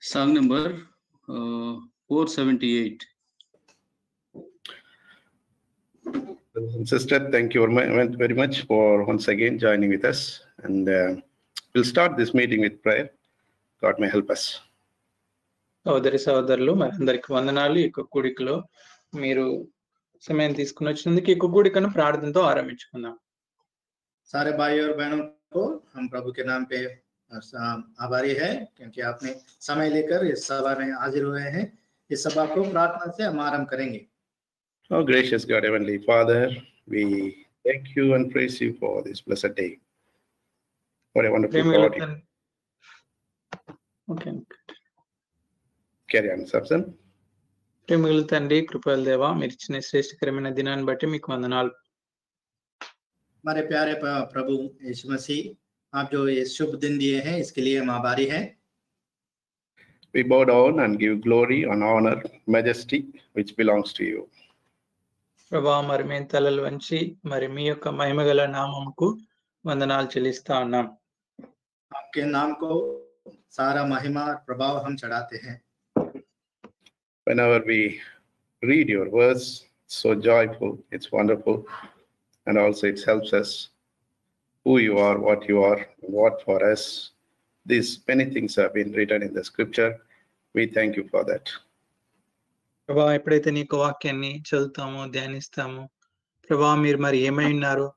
Song number 478. Sister, thank you very much for once again joining with us. And we'll start this meeting with prayer. God may help us. సోదరి సోదరులు మనందరికి వందనాలు. ఈ కూడికలో మీరు సమయం తీసుకుని వచ్చినందుకు ఈ కూడికను ప్రార్థనతో ఆరంభించుకుందాం. सारे भाई और बहनों को हम प्रभु के नाम पे आभारी है क्योंकि आपने समय लेकर इस सभा में हाजिर हुए हैं. इस सभा को प्रार्थना से हम आरंभ करेंगे. Oh gracious God, Heavenly Father, we thank you and praise you for this blessed day. What a wonderful God. Okay. Carry on, Samson. ప్రేమగల తండ్రి, కృపల దేవా, మీరు ఇచ్చిన శ్రేష్టకరమైన దినాన్ని బట్టి మీకు వందనాలు. हमारे प्यारे प्रभु यीशु मसीह, आप जो ये शुभ दिन दिए हैं इसके लिए हम आभारी हैं. We bow down and give glory and honor, majesty which belongs to you. ప్రభా, మరి మేము తలలు వంచి మరి మీ యొక్క మహిమగల నామముకు వందనాలు చెల్లిస్తా ఉన్నాం. आपके नाम को सारा महिमा और प्रभाव हम चढ़ाते हैं. Whenever we read your words, it's so joyful, it's wonderful, and also it helps us who you are, what for us. These many things have been written in the scripture. We thank you for that. ప్రభా, ఎప్పుడైతే నీకు వాక్యాన్ని చదువుతామో, ధ్యానిస్తామో, ప్రభా మీరు మరి ఏమై ఉన్నారో,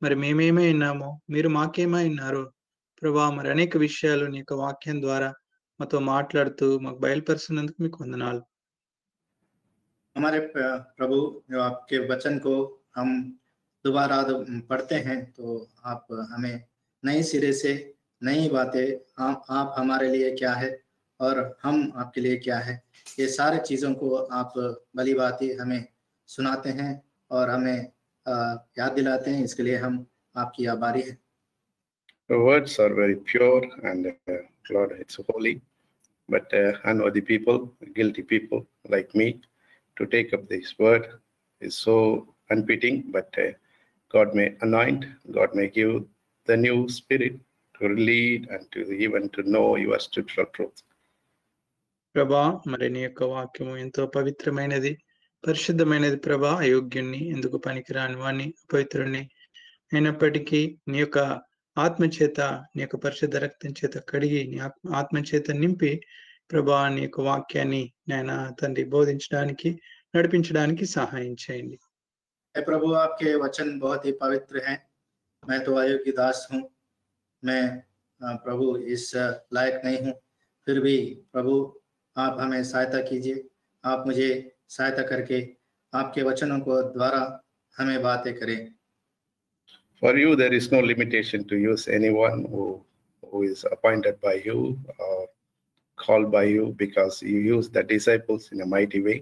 మరి మేమేమై ఉన్నామో, మీరు మాకేమై ఉన్నారో, ప్రభా మరి అనేక విషయాలు నీ యొక్క వాక్యం ద్వారా మాతో మాట్లాడుతూ మాకు బయలుపరుస్తున్నందుకు మీకు వందనాలు. हमारे प्रभु, जो आपके वचन को हम दोबारा पढ़ते हैं तो आप हमें नए सिरे से नई बातें, आप हमारे लिए क्या है और हम आपके लिए क्या है, ये सारे चीज़ों को आप भली भांति हमें सुनाते हैं और हमें याद दिलाते हैं. इसके लिए हम आपकी आभारी हैं. The words are very pure and Lord, it's holy, but unworthy people, guilty people like me, to take up this word is so unfitting, but God may anoint, God may give the new spirit to lead and to even to know your scriptural truth. ప్రభా, మరి నీ యొక్క వాక్యము ఎంతో పవిత్రమైనది, పరిశుద్ధమైనది. ప్రభా, అయోగ్యుణ్ణి, ఎందుకు పనికిరాని వాణ్ణి, అపవిత్రుణ్ణి అయినప్పటికీ నీ యొక్క ఆత్మచేత, నీ యొక్క పరిశుద్ధ రక్తం చేత కడిగి, నీ ఆత్మచేత నింపి ప్రభా నీ యొక్క వాక్యాన్ని నాయన తండ్రి బోధించడానికి, నడిపించడానికి సహాయం చేయండి. प्रभु, आपके वचन बहुत ही पवित्र हैं. मैं तो अयोग्य दास हूँ, मैं प्रभु इस लायक नहीं हूँ, फिर भी प्रभु आप हमें सहायता कीजिए. आप मुझे सहायता करके आपके वचनों को द्वारा हमें बातें करें. For you there is no limitation to use anyone who is appointed by you or called by you, because you use the disciples in a mighty way.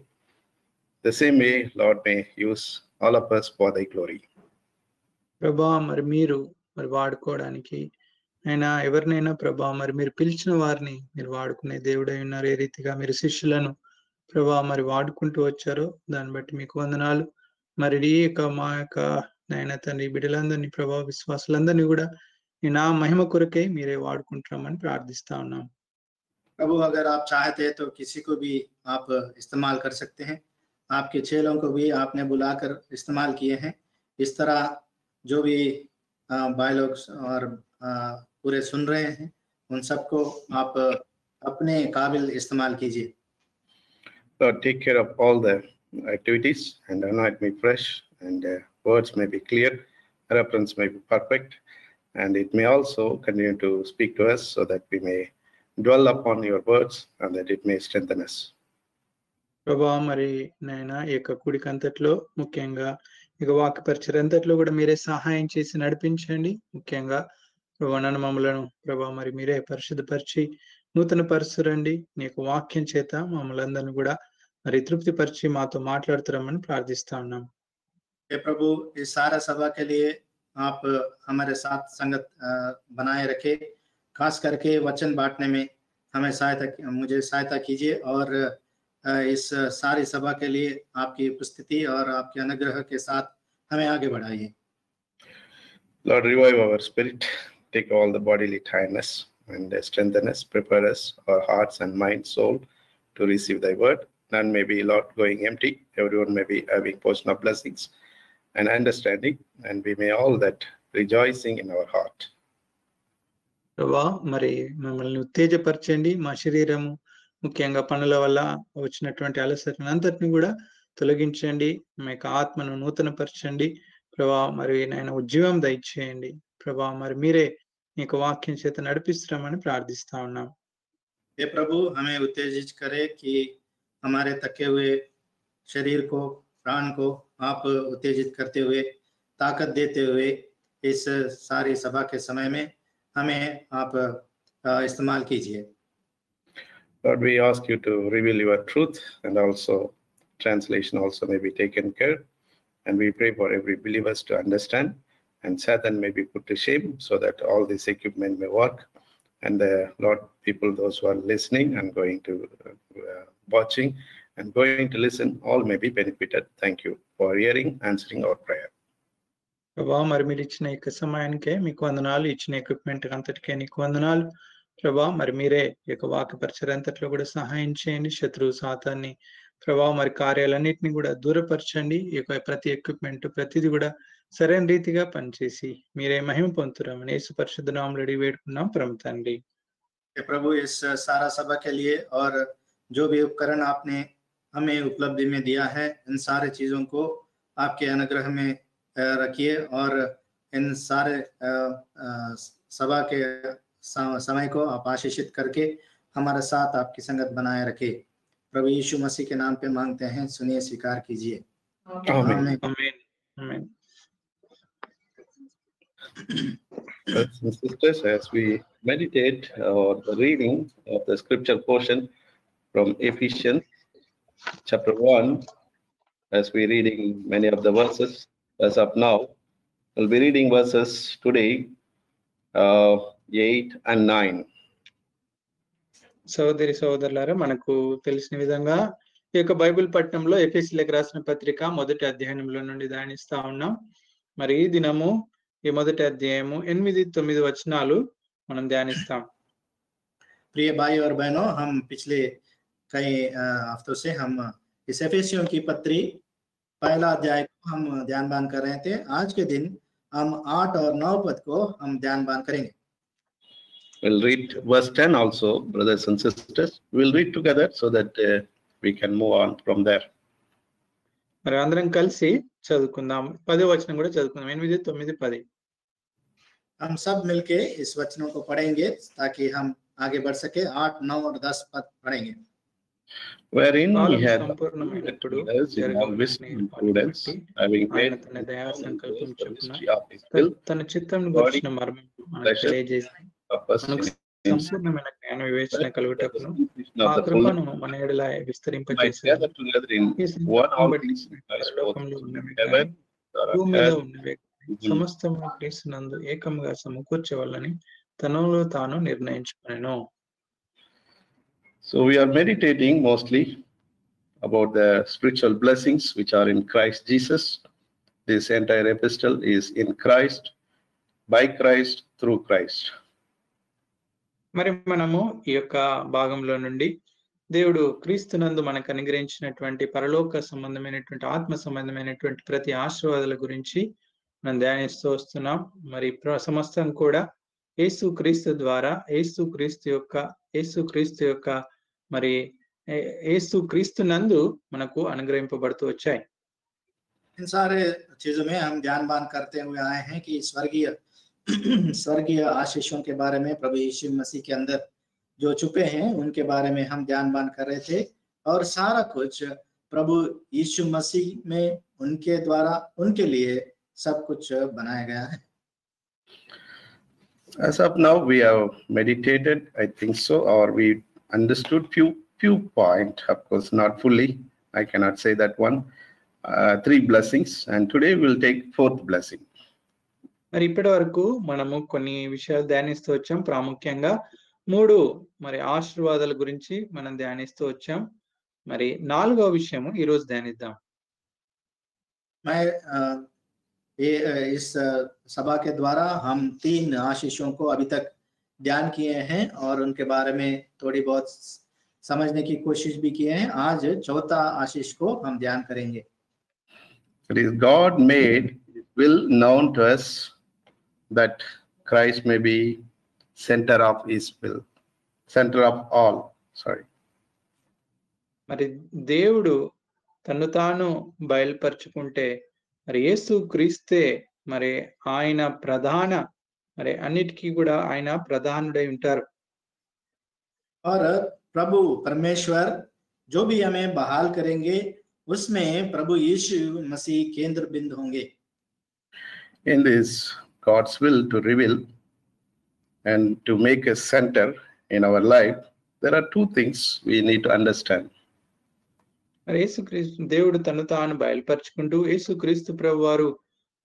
The same way Lord may use all of us for thy glory. ప్రభా, మరి మీరు మరి వాడుకోవడానికి అయినా ఎవరినైనా ప్రభా మరి మీరు పిలిచిన వారిని మీరు వాడుకునే దేవుడై ఉన్నారు. ఏ రీతిగా మీరు శిష్యులను ప్రభా మరి వాడుకుంటూ వచ్చారో దాన్ని బట్టి మీకు వందనాలు. మరి ఈ యొక్క మా యొక్క నాయన తండ్రి బిడ్డలందరినీ ప్రభా, విశ్వాసులందరినీ కూడా ఈ నా మహిమ కొరకై మీరే వాడుకుంటున్నామని ప్రార్థిస్తా ఉన్నాం. प्रभु, अगर आप चाहते तो किसी को भी आप इस्तेमाल कर सकते हैं. आपके चेलों को भी आपने बुलाकर इस्तेमाल किए हैं. इस तरह जो भी भाई लोग और पूरे सुन रहे हैं उन सबको आप अपने काबिल इस्तेमाल कीजिए. Lord, take care of all the activities and anoint me fresh, and words may be clear, reference may be perfect, and it may also continue to speak to us so that we may dwell upon your words and that it may strengthen us. ప్రభా, మరి నాయన ఈ యొక్క కూడికంతట్లో ముఖ్యంగా ఇక వాక్య పరిచయం అంతట్లో కూడా మీరే సహాయం చేసి నడిపించండి. ముఖ్యంగా ప్రభా నన్ను మమ్మలను ప్రభా మరి మీరే పరిశుద్ధపరిచి నూతన పరుచురండి. నీ యొక్క వాక్యం చేత మమ్మల్ని అందరినీ కూడా మరి తృప్తిపరిచి మాతో మాట్లాడుతున్నామని ప్రార్థిస్తా ఉన్నాం. प्रभु, इस सारा सभा के लिए आप हमारे साथ संगत बनाए रखे. खास करके वचन बांटने में मुझे सहायता कीजिए और इस सारी सभा के लिए आपकी उपस्थिति और आपके अनुग्रह के साथ हमें आगे बढ़ाइए. Lord, revive our spirit, take all the bodily tiredness and strengthen us, prepare us, our hearts and mind, soul, to receive thy word. None may be, Lord, going empty. Everyone may be having portion of blessings and understanding, and we may all that rejoicing in our heart. ప్రభా మరి మమ్మల్ని ఉత్తేజపరచండి. మా శరీరము ముఖ్యంగా పనుల వల్ల వచ్చినటువంటి అలసటను అంతటిని కూడా తొలగించండి. మా యొక్క ఆత్మను నూతనపరచండి ప్రభా. మరి నాయన ఉజ్జీవం దయచేయండి ప్రభా. మరి మీరే మీ యొక్క వాక్యం చేత నడిపిస్తామని ప్రార్థిస్తా ఉన్నాం. हे प्रभु, हमें उत्तेजित करे कि हमारे थके हुए शरीर को, प्राण को आप उत्तेजित करते हुए, ताकत देते हुए इस सारी सभा के समय में हमें आप इस्तेमाल कीजिए. Lord, we ask you to reveal your truth, and also translation also may be taken care. And we pray for every believer to understand, and Satan may be put to shame, so that all this equipment may work. And Lord, people, those who are listening and going to watching and going to listen, all may be benefited. Thank you for hearing, answering our prayer. ప్రభా మరి మీరు ఇచ్చిన యొక్క సమయానికే మీకు వందనాలు, ఇచ్చిన equipment అంతటికే నీకు వందనాలు ప్రభా. మరి మీరే ఈ యొక్క వాక్య పరిచర్య అంతట్లో కూడా సహాయం చేయండి. శత్రువు సాతాన్ని ప్రభా మరి కార్యాలన్నింటినీ కూడా దూరపరచండి. ఈ యొక్క ప్రతి ఎక్విప్మెంట్ ప్రతిది కూడా సరైన రీతిగా పనిచేసి మీరే మహిమ పొందుతామని యేసు పరిశుద్ధ నామములో అడిగి వేడుకున్నాం పరమ తండ్రి. प्रभु, इस सारा सभा के लिए और जो भी उपकरण आपने हमें उपलब्धि में दिया है, इन सारे चीजों को आपके अनुग्रह में रखिए, और इन सारे सभा के समय को आप आशीषित करके हमारे साथ आपकी संगत बनाए रखे. प्रभु यीशु मसीह के नाम पे मांगते हैं, सुनिए, स्वीकार कीजिए. Amen. Amen. Amen. Brothers and sisters, as we meditate on the reading of the scripture portion from Ephesians chapter 1, as we're reading many of the verses as of now, we'll be reading verses today 8 and 9. సోదరి సోదరులారా, మనకు తెలిసిన విధంగా ఈ యొక్క Bible పట్టణంలో ఎఫెసీయులకు రాసిన పత్రిక మొదటి అధ్యాయంలో నుండి ధ్యానిస్తా ఉన్నాం. మరి ఈ దినము ఈ మొదటి అధ్యాయము 8-9 వచనాలు మనం ధ్యానిస్తాం. प्रिय भाई और बहनों, हम पिछले कई हफ्तों से हम इस एफेसियों की पत्री पहला अध्याय को हम ध्यानबान कर रहे थे. आज के दिन हम 8 और 9 पद को हम ध्यानबान करेंगे. We'll read verse 10 also, brothers and sisters. We'll read together so that we can move on from there. మరి అందరం కలిసి చదువుకుందాం. 10వ వచనం కూడా చదువుకుందాం. 8, 9, 10. हम सब मिलके इस वचनों को पढ़ेंगे ताकि हम आगे बढ़ सके. 8, 9 और 10 पद पढ़ेंगे. Wherein he column had సంపూర్ణమైనప్పుడు us in all wisdom and prudence, having ఆయన made తన దయా సంకల్పం the చొప్పున mystery of his will, తన చిత్తం గురించిన మర్మం మనకు తెలియజేసి purpose మనకు in himself, సంపూర్ణమైన జ్ఞాన వివేచన కలుగుటకును completion ఆ of the కృపను fullness, మన ఎడల might విస్తరింపచేసి gather together in ఈ one సంకల్పం all బట్టి things in Christ, both పరలోకంలో in ఉన్నవి heaven కానీ or on భూమి మీద earth. ఉన్నవే సమస్తము క్రీస్తునందు ఏకముగా సమకూర్చవలని తనలో తాను నిర్ణయించుకొనెను. So we are meditating mostly about the spiritual blessings which are in Christ Jesus. This entire epistle is in Christ, by Christ, through Christ. మరి మనము ఈ యొక్క భాగంలో నుండి దేవుడు క్రీస్తునందు మనకు అనుగ్రహించినటువంటి పరలోక సంబంధమైనటువంటి ఆత్మ సంబంధమైనటువంటి ప్రతి ఆశీర్వాదాల గురించి మనం ధ్యానిస్తూ వస్తున్నాం. మరి సమస్తం కూడా యేసు క్రీస్తు ద్వారా యేసు క్రీస్తు యొక్క మరి యేసు క్రీస్తు నందు మనకు అనుగ్రహింపబడుతూ వచ్చాయి. इन सारे चीजों में हम ध्यानबान करते हुए आए हैं कि स्वर्गीय आशीषों के बारे में, प्रभु यीशु मसीह के अंदर जो छुपे हैं उनके बारे में हम ध्यानबान कर रहे थे. और सारा कुछ प्रभु यीशु मसीह में उनके द्वारा उनके लिए सब कुछ बनाया गया है. As of now, we have meditated, I think so, or we understood few point, of course not fully, I cannot say that one. 3 blessings, and today we'll take 4th blessing. మరి ఇప్పటి వరకు మనము కొన్ని విషయాలు ధ్యానిస్తూ వచ్చాం. ప్రాముఖ్యంగా 3 మరి ఆశీర్వాదాల గురించి మనం ధ్యానిస్తూ వచ్చాం. మరి 4వ విషయము ఈ రోజు ధ్యానిద్దాం. मैं इस सभा के द्वारा हम 3 आशीषों को अभी तक ध्यान किए हैं और उनके बारे में थोड़ी बहुत समझने की कोशिश भी किए हैं। आज चौथा आशीष को हम ध्यान करेंगे। It is God made His will known to us, that Christ may be center of His will, center of all. Sorry. మరి దేవుడు తను తాను బయలుపరుచుకుంటే మరి యేసు క్రీస్తే మరి ఆయన ప్రధాన మరి అన్నిటికీ కూడా ఆయన ప్రధానుడై ఉంటారు. और प्रभु परमेश्वर जो भी हमें बहाल करेंगे उसमें प्रभु यीशु मसीह केंद्र बिंदु होंगे। In this God's will to reveal and to make a center in our life, there are two things we need to understand. మరి యేసుక్రీస్తు దేవుడు తను తాను బయలుపరుచుకుంటూ యేసుక్రీస్తు ప్రభు వారు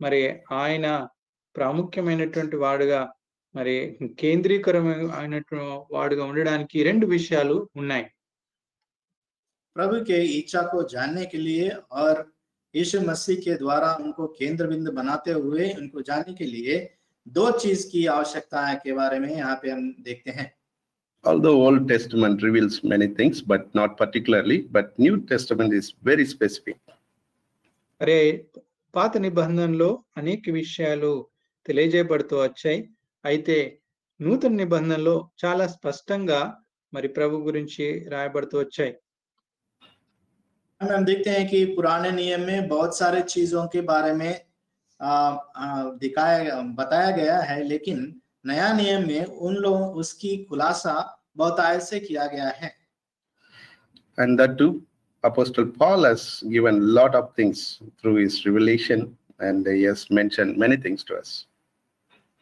మరి ఆయన ప్రాముఖ్యమైనటువంటి వాడుగా మరి కేంద్రీకరమైనటువంటి వాడుగా ఉండడానికి రెండు విషయాలు ఉన్నాయి. प्रभु के इच्छा को जानने के लिए और यीशु मसीह के द्वारा उनको केंद्र बिंदु बनाते हुए उनको जानने के लिए दो चीज की आवश्यकता है के बारे में यहाँ पे हम देखते हैं। Although Old Testament reveals many things, but not particularly, but New Testament is very specific. అరే పాత నిబంధనలో అనేక విషయాలు తెలియజేయబడుతూ వచ్చాయి. అయితే నూతన నిబంధనలో చాలా స్పష్టంగా మరి ప్రభు గురించి రాయబడుతూ వచ్చాయి. हम देखते हैं कि पुराने नियम में बहुत सारे चीजों के बारे में बताया गया है, लेकिन नया नियम में उन लोगों उसकी खुलासा बहुत आय से किया गया है। And that too, Apostle Paul has given a lot of things through his revelation, and he has mentioned many things to us.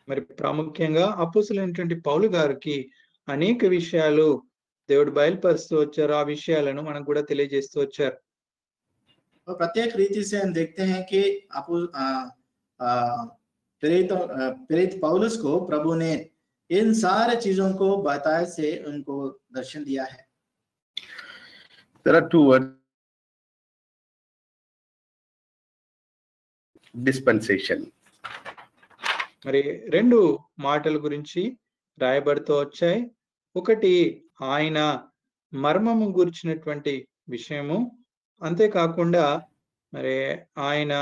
మరి ప్రాముఖ్యంగా అపోస్తలుడైనటువంటి పౌలు గారికి అనేక విషయాలు దేవుడు బయలుపరుస్తూ వచ్చారు. ఆ విషయాలను మనకు కూడా తెలియజేస్తూ వచ్చారు. तो प्रत्येक रीति से हम देखते हैं कि प्रेरित पौलुस को प्रभु ने इन सारे चीजों को बताए से उनको दर्शन दिया है। There are two words: dispensation. మరి రెండు మాటల గురించి రాయబడుతూ వచ్చాయి. ఒకటి ఆయన మర్మము గురించినటువంటి విషయము, అంతేకాకుండా మరి ఆయన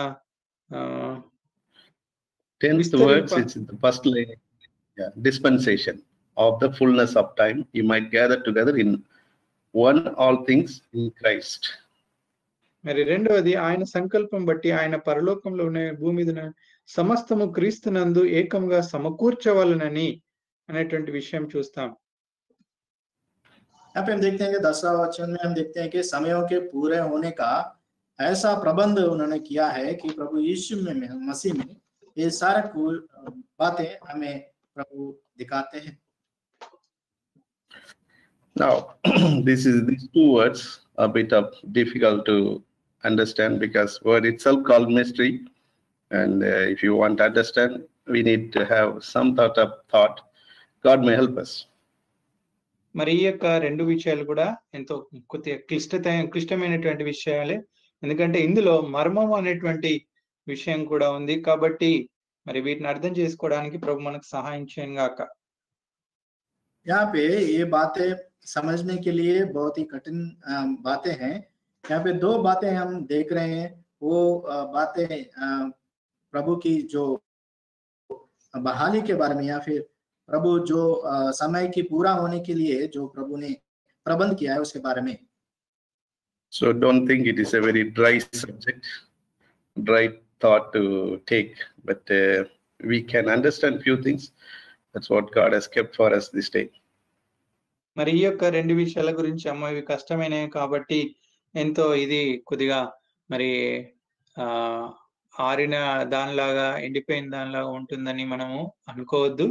10th words, it's the first line. Yeah, dispensation of the fullness of time. You might gather together in one all things in Christ. మరి రెండవది ఆయన సంకల్పం బట్టి ఆయన పరలోకంలో ఉన్న భూమి మీద సమస్తము క్రీస్తునందు ఏకంగా సమకూర్చవలనని అనేటువంటి విషయం చూస్తాం. यहाँ पे हम देखते हैं कि 10वां वचन में हम देखते हैं कि समयों के पूरे होने का ऐसा प्रबंध उन्होंने किया है कि प्रभु यीशु में मसीह में ये सारे बातें हमें प्रभु दिखाते हैं। Now, these two words are a bit of difficult to understand because word itself called mystery, and if you want to understand, we need to have some thought. God may help us. మరి ఈ యొక్క రెండు విషయాలు కూడా ఎంతో కొద్దిగా క్లిష్టమైనటువంటి విషయాలే, ఎందుకంటే ఇందులో మర్మం అనేటువంటి విషయం కూడా ఉంది. కాబట్టి మరి వీటిని అర్థం చేసుకోవడానికి ప్రభు మనకు సహాయం చేయను గాక. यहाँ पे ये बातें समझने के लिए बहुत ही कठिन बातें हैं। यहाँ पे दो बातें हम देख रहे हैं। वो बातें प्रभु की जो बहाली के बारे में या फिर प्रभु जो समय की पूरा होने के लिए जो प्रभु ने प्रबंध किया है उसके बारे में। So don't think it is a very dry subject, dry thought to take, but we can understand few things. That's what God has kept for us this day. మరి ఈ యొక్క రెండు విషయాల గురించి ఇవి కష్టమైనవి కాబట్టి ఎంతో ఇది కొద్దిగా మరి ఆరిన దానిలాగా ఎండిపోయిన దానిలాగా ఉంటుందని మనము అనుకోవద్దు.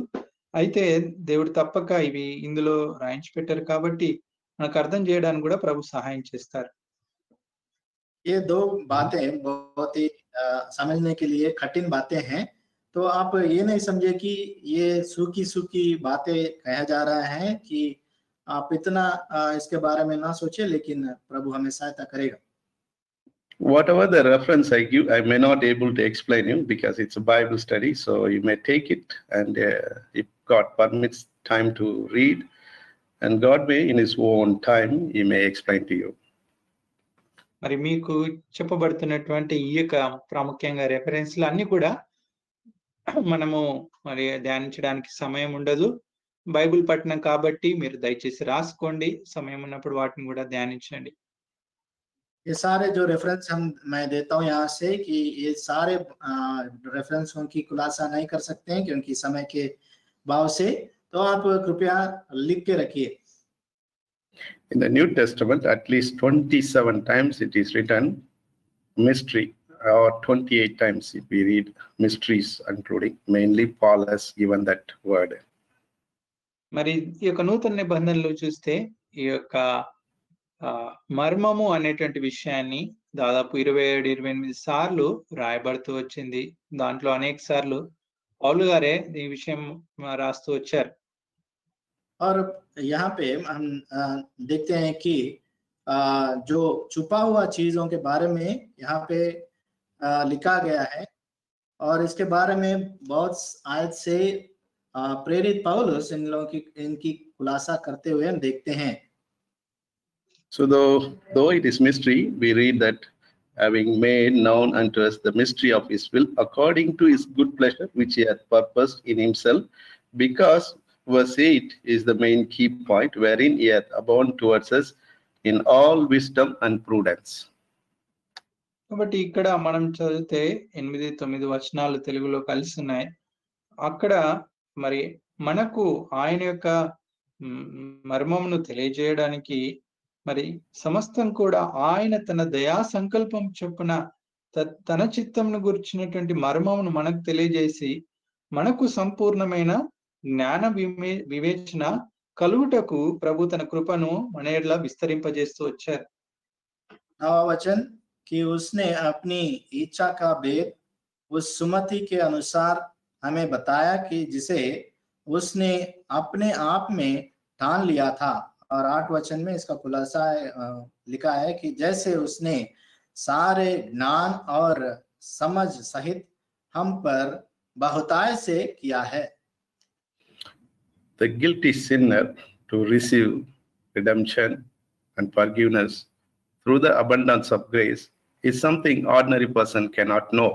అయితే దేవుడు తప్పక ఇవి ఇందులో రాయించి పెట్టారు కాబట్టి మనకు అర్థం చేయడానికి కూడా ప్రభు సహాయం చేస్తారు. ये दो बातें बहुत ही समझने के लिए कठिन बातें हैं, तो आप ये नहीं समझे कि ये सूखी सूखी बातें कहा जा रहा है कि आप इतना इसके बारे में ना सोचे, लेकिन प्रभु हमें सहायता करेगा। Whatever the reference I give, I may not able to explain you because it's a Bible study, so you may take it, and if God permits, time to read, and God may, in His own time, He may explain to you. మరి మీకు చెప్పబడుతున్నటువంటి ఈ యొక్క ప్రాముఖ్యంగా రెఫరెన్స్లు అన్ని కూడా మనము మరి ధ్యానించడానికి సమయం ఉండదు. బైబిల్ పఠనం కాబట్టి మీరు దయచేసి రాసుకోండి, సమయం ఉన్నప్పుడు వాటిని కూడా ధ్యానించండి. ये सारे जो रेफरेंस मैं देता हूँ यहाँ से कि ये सारे रेफरेंसों की खुलासा नहीं कर सकते हैं क्योंकि समय के भाव से, तो आप कृपया लिख के रखिए. In the New Testament, at least 27 times it is written mystery, or 28 times if we read mysteries, including mainly Paul has given that word. మరి ఈ యొక్క నూతన నిబంధనలో చూస్తే ఈ యొక్క మర్మము అనేటువంటి విషయాన్ని దాదాపు 27-28 సార్లు రాయబడుతూ వచ్చింది. దాంట్లో అనేక సార్లు పౌలు గారే ఈ విషయం రాస్తూ వచ్చారు. और यहाँ पे हम देखते हैं कि जो छुपा हुआ चीजों के बारे में यहाँ पे लिखा गया है, और इसके बारे में बहुत आयत से प्रेरित पौलुस इन लोगों की इनकी खुलासा करते हुए हम देखते हैं. So though it is mystery, we read that having made known unto us the mystery of His will according to His good pleasure which He hath purposed in Himself, because verse 8 is the main key point, wherein He hath abounded towards us in all wisdom and prudence. కాబట్టి ఇక్కడ మనం చదివితే 8-9 వచనాలు తెలుగులో కలిసి ఉన్నాయి. అక్కడ మరి మనకు ఆయన యొక్క మర్మమును తెలియజేయడానికి మరి సమస్తం కూడా ఆయన తన దయా సంకల్పం చొప్పున తన చిత్తమును గురించినటువంటి మర్మమును మనకు తెలియజేసి మనకు సంపూర్ణమైన జ్ఞాన వివేచన కలుగుటకు ప్రభు తన కృపను మన ఎడల విస్తరింపజేస్తూ వచ్చారు. वचन कि उसने अपनी इच्छा का भेद उस सुमति के अनुसार हमें बताया कि जिसे उसने अपने आप में ठान लिया था. और 8 वचन में इसका खुलासा लिखा है कि जैसे उसने सारे ज्ञान और समझ सहित हम पर बहुतायत से किया है. The guilty sinner to receive redemption and forgiveness through the abundance of grace is something ordinary person cannot know.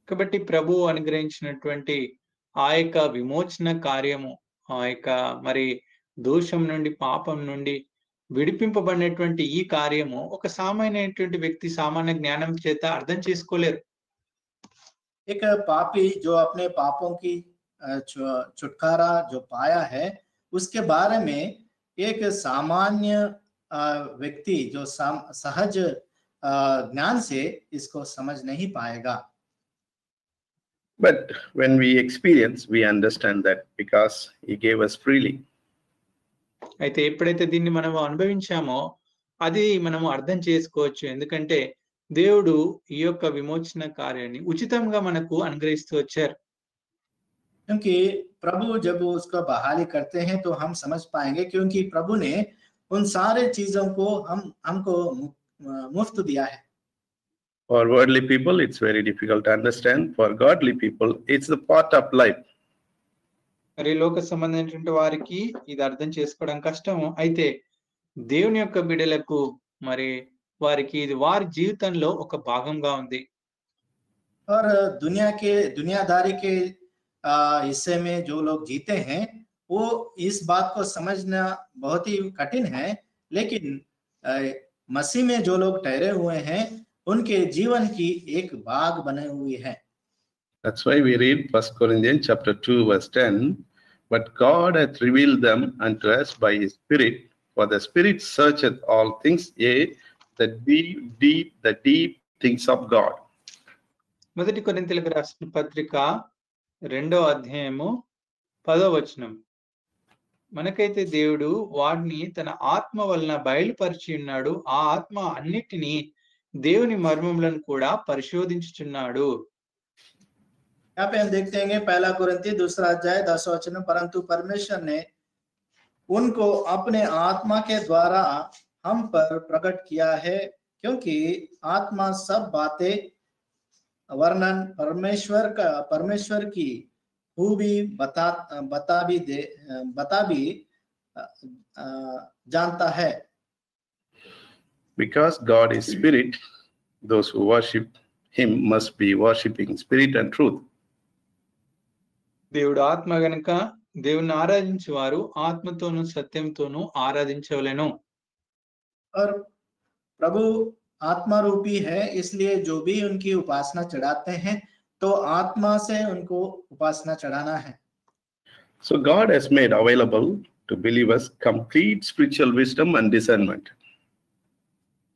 కాబట్టి ప్రభు అనుగ్రహించినటువంటి ఆ యొక్క విమోచన కార్యము, ఆ యొక్క మరి దోషం నుండి పాపం నుండి విడిపింపబడినటువంటి ఈ కార్యము ఒక సామాన్యమైనటువంటి వ్యక్తి సామాన్య జ్ఞానం చేత అర్థం చేసుకోలేరు. एक पापी जो अपने पापों की छुटकारा जो पाया है, उसके बारे में एक सामान्य व्यक्ति जो सहज ज्ञान से इसको समझ नहीं पाएगा. But when we experience, we understand that because He gave us freely. అయితే ఎప్పుడైతే దీన్ని మనం అనుభవించామో అది మనము అర్థం చేసుకోవచ్చు. ఎందుకంటే దేవుడు ఈ యొక్క విమోచన కార్యాన్ని ఉచితంగా మనకు అనుగ్రహిస్తూ వచ్చారు. क्योंकि प्रभु जब उसका बहाली करते हैं तो हम समझ पाएंगे, क्योंकि प्रभु ने उन सारे चीजों को हमको मुफ्त दिया है. For worldly people, it's very difficult to understand. For godly people, it's the part of life. మరి లోక సంబంధించినటువంటి వారికి ఇది అర్థం చేసుకోవడం కష్టము. అయితే దేవుని యొక్క బిడ్డలకు మరి వారికి ఇది వారి జీవితంలో ఒక భాగంగా ఉంది. और दुनियादारी के हिस्से में जो लोग जीते हैं वो इस बात को समझना बहुत ही कठिन है, लेकिन मसीह में जो लोग ठहरे हुए हैं उनके जीवन की एक भाग बने हुई है. That's why we read 1 Corinthians chapter 2 verse 10, but God hath revealed them unto us by His Spirit, for the Spirit searcheth all things, yea, the deep things of God. మొదటి కొరింథీయులకు రాసిన పత్రిక 2వ అధ్యాయము 10వ వచనం, మనకైతే దేవుడు వాడిని తన ఆత్మ వలన బయలుపరిచి ఉన్నాడు, ఆ ఆత్మ అన్నిటినీ దేవుని మర్మములను కూడా పరిశోధించుచున్నాడు. यहाँ पे हम देखते हैं 1 कुरिन्थी 2 अध्याय 10 वचन, परंतु परमेश्वर ने उनको अपने आत्मा के द्वारा हम पर प्रकट किया है, क्योंकि आत्मा सब बातें वर्णन परमेश्वर की खूबी बता भी जानता है। Because God is spirit, those who worship him must be worshipping spirit and truth. దేవుడు ఆత్మ గనుక దేవుని ఆరాధించేవారు ఆత్మతోనూ సత్యంతోనూ ఆరాధించవలెను. और प्रभु आत्मा रूपी है, इसलिए जो भी उनकी उपासना चढ़ाते हैं तो आत्मा से उनको उपासना चढ़ाना है। So God has made available to believers complete spiritual wisdom and discernment.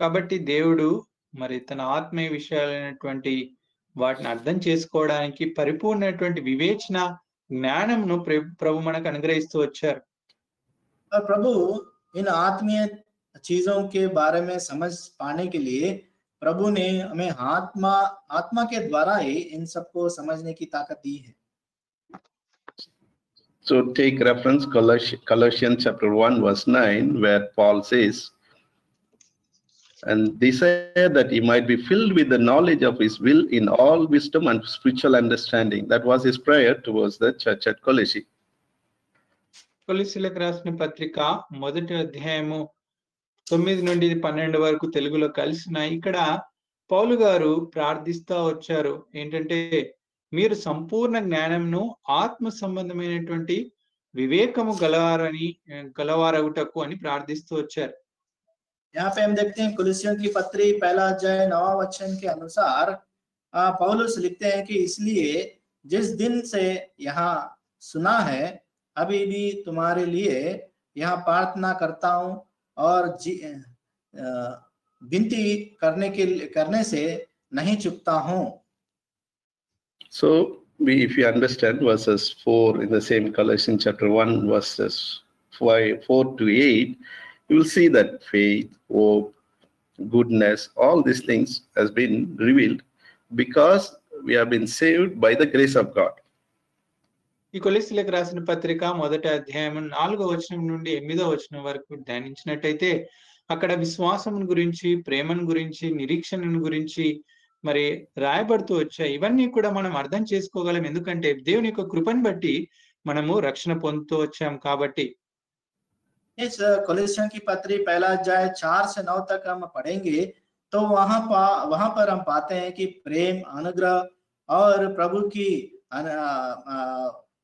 కాబట్టి దేవుడు మరి తన ఆత్మీయ విషయాలైనటువంటి వాటిని అర్థం చేసుకోవడానికి పరిపూర్ణమైనటువంటి వివేచన జ్ఞానంను ప్రభు మనకు అనుగ్రహిస్తూ వచ్చారు. और प्रभु इन आत्मीय चीजों के बारे में समझ पाने के लिए प्रभु ने हमें आत्मा के द्वारा ही इन सबको समझने की ताकत दी है। So take reference Colossians chapter 1 verse 9, where Paul says, and desire that he might be filled with the knowledge of his will in all wisdom and spiritual understanding. That was his prayer towards the church at Colossae. కొలస్సీలకు రాసిన పత్రిక 1వ అధ్యాయము 9 నుండి 12 వరకు తెలుగులో కలిసిన ఇక్కడ పౌలు గారు ప్రార్థిస్తూ వచ్చారు ఏంటంటే మీరు సంపూర్ణ జ్ఞానంను ఆత్మ సంబంధమైనటువంటి వివేకము గలవారగుటకు అని ప్రార్థిస్తూ వచ్చారు. यहाँ पे हम देखते हैं कुलुस्सियों की पत्री 1 अध्याय 9 वचन के अनुसार पौलुस लिखते हैं कि इसलिए जिस दिन से यहाँ सुना है अभी भी तुम्हारे लिए यहाँ प्रार्थना करता हूँ और विनती करने से नहीं चुकता हूँ. So if you understand verses 4 in the same Colossians chapter 1 verses 4 to 8, you will see that faith, hope, goodness, all these things has been revealed because we have been saved by the grace of God. ఈ కొలస్సీలకు రాసిన పత్రిక 1వ అధ్యాయం 4వ వచనం నుండి 8వ వచనం వరకు ధ్యానించినట్టయితే అక్కడ విశ్వాసం గురించి, ప్రేమను గురించి, నిరీక్షణను గురించి మరి రాయబడుతూ వచ్చాయి. ఇవన్నీ కూడా మనం అర్థం చేసుకోగలం, ఎందుకంటే దేవుని యొక్క కృపను బట్టి మనము రక్షణ పొందుతూ వచ్చాం కాబట్టి. इस कोलोसियों की पत्री 1 अध्याय 4 से 9 तक हम पढ़ेंगे तो वहां पर हम पाते हैं कि प्रेम, अनुग्रह और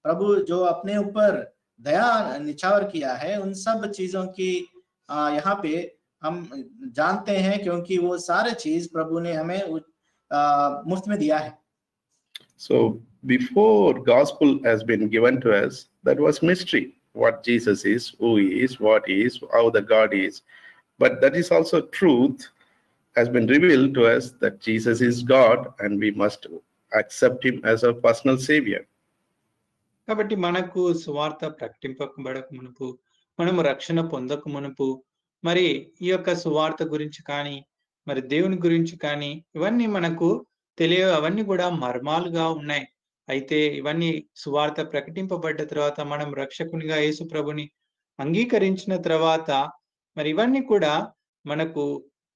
प्रभु जो अपने ऊपर दया निछावर किया है उन सब चीजों की यहाँ पे हम जानते हैं, क्योंकि वो सारे चीज प्रभु ने हमें मुफ्त में दिया है. So before gospel has been given to us, that was mystery. What Jesus is, who he is, what he is, how the God is. But that is also truth has been revealed to us that Jesus is God and we must accept him as our personal savior. కాబట్టి మనకు సువార్త ప్రకటింపబడక మునుపు, మనము రక్షణ పొందక మునుపు మరి ఈ యొక్క సువార్త గురించి కానీ మరి దేవుని గురించి కానీ ఇవన్నీ మనకు అవన్నీ కూడా మర్మాలుగా ఉన్నాయి. అయితే ఇవన్నీ సువార్త ప్రకటింపబడ్డ తర్వాత మనం రక్షకునిగా యేసు ప్రభుని అంగీకరించిన తర్వాత మరి ఇవన్నీ కూడా మనకు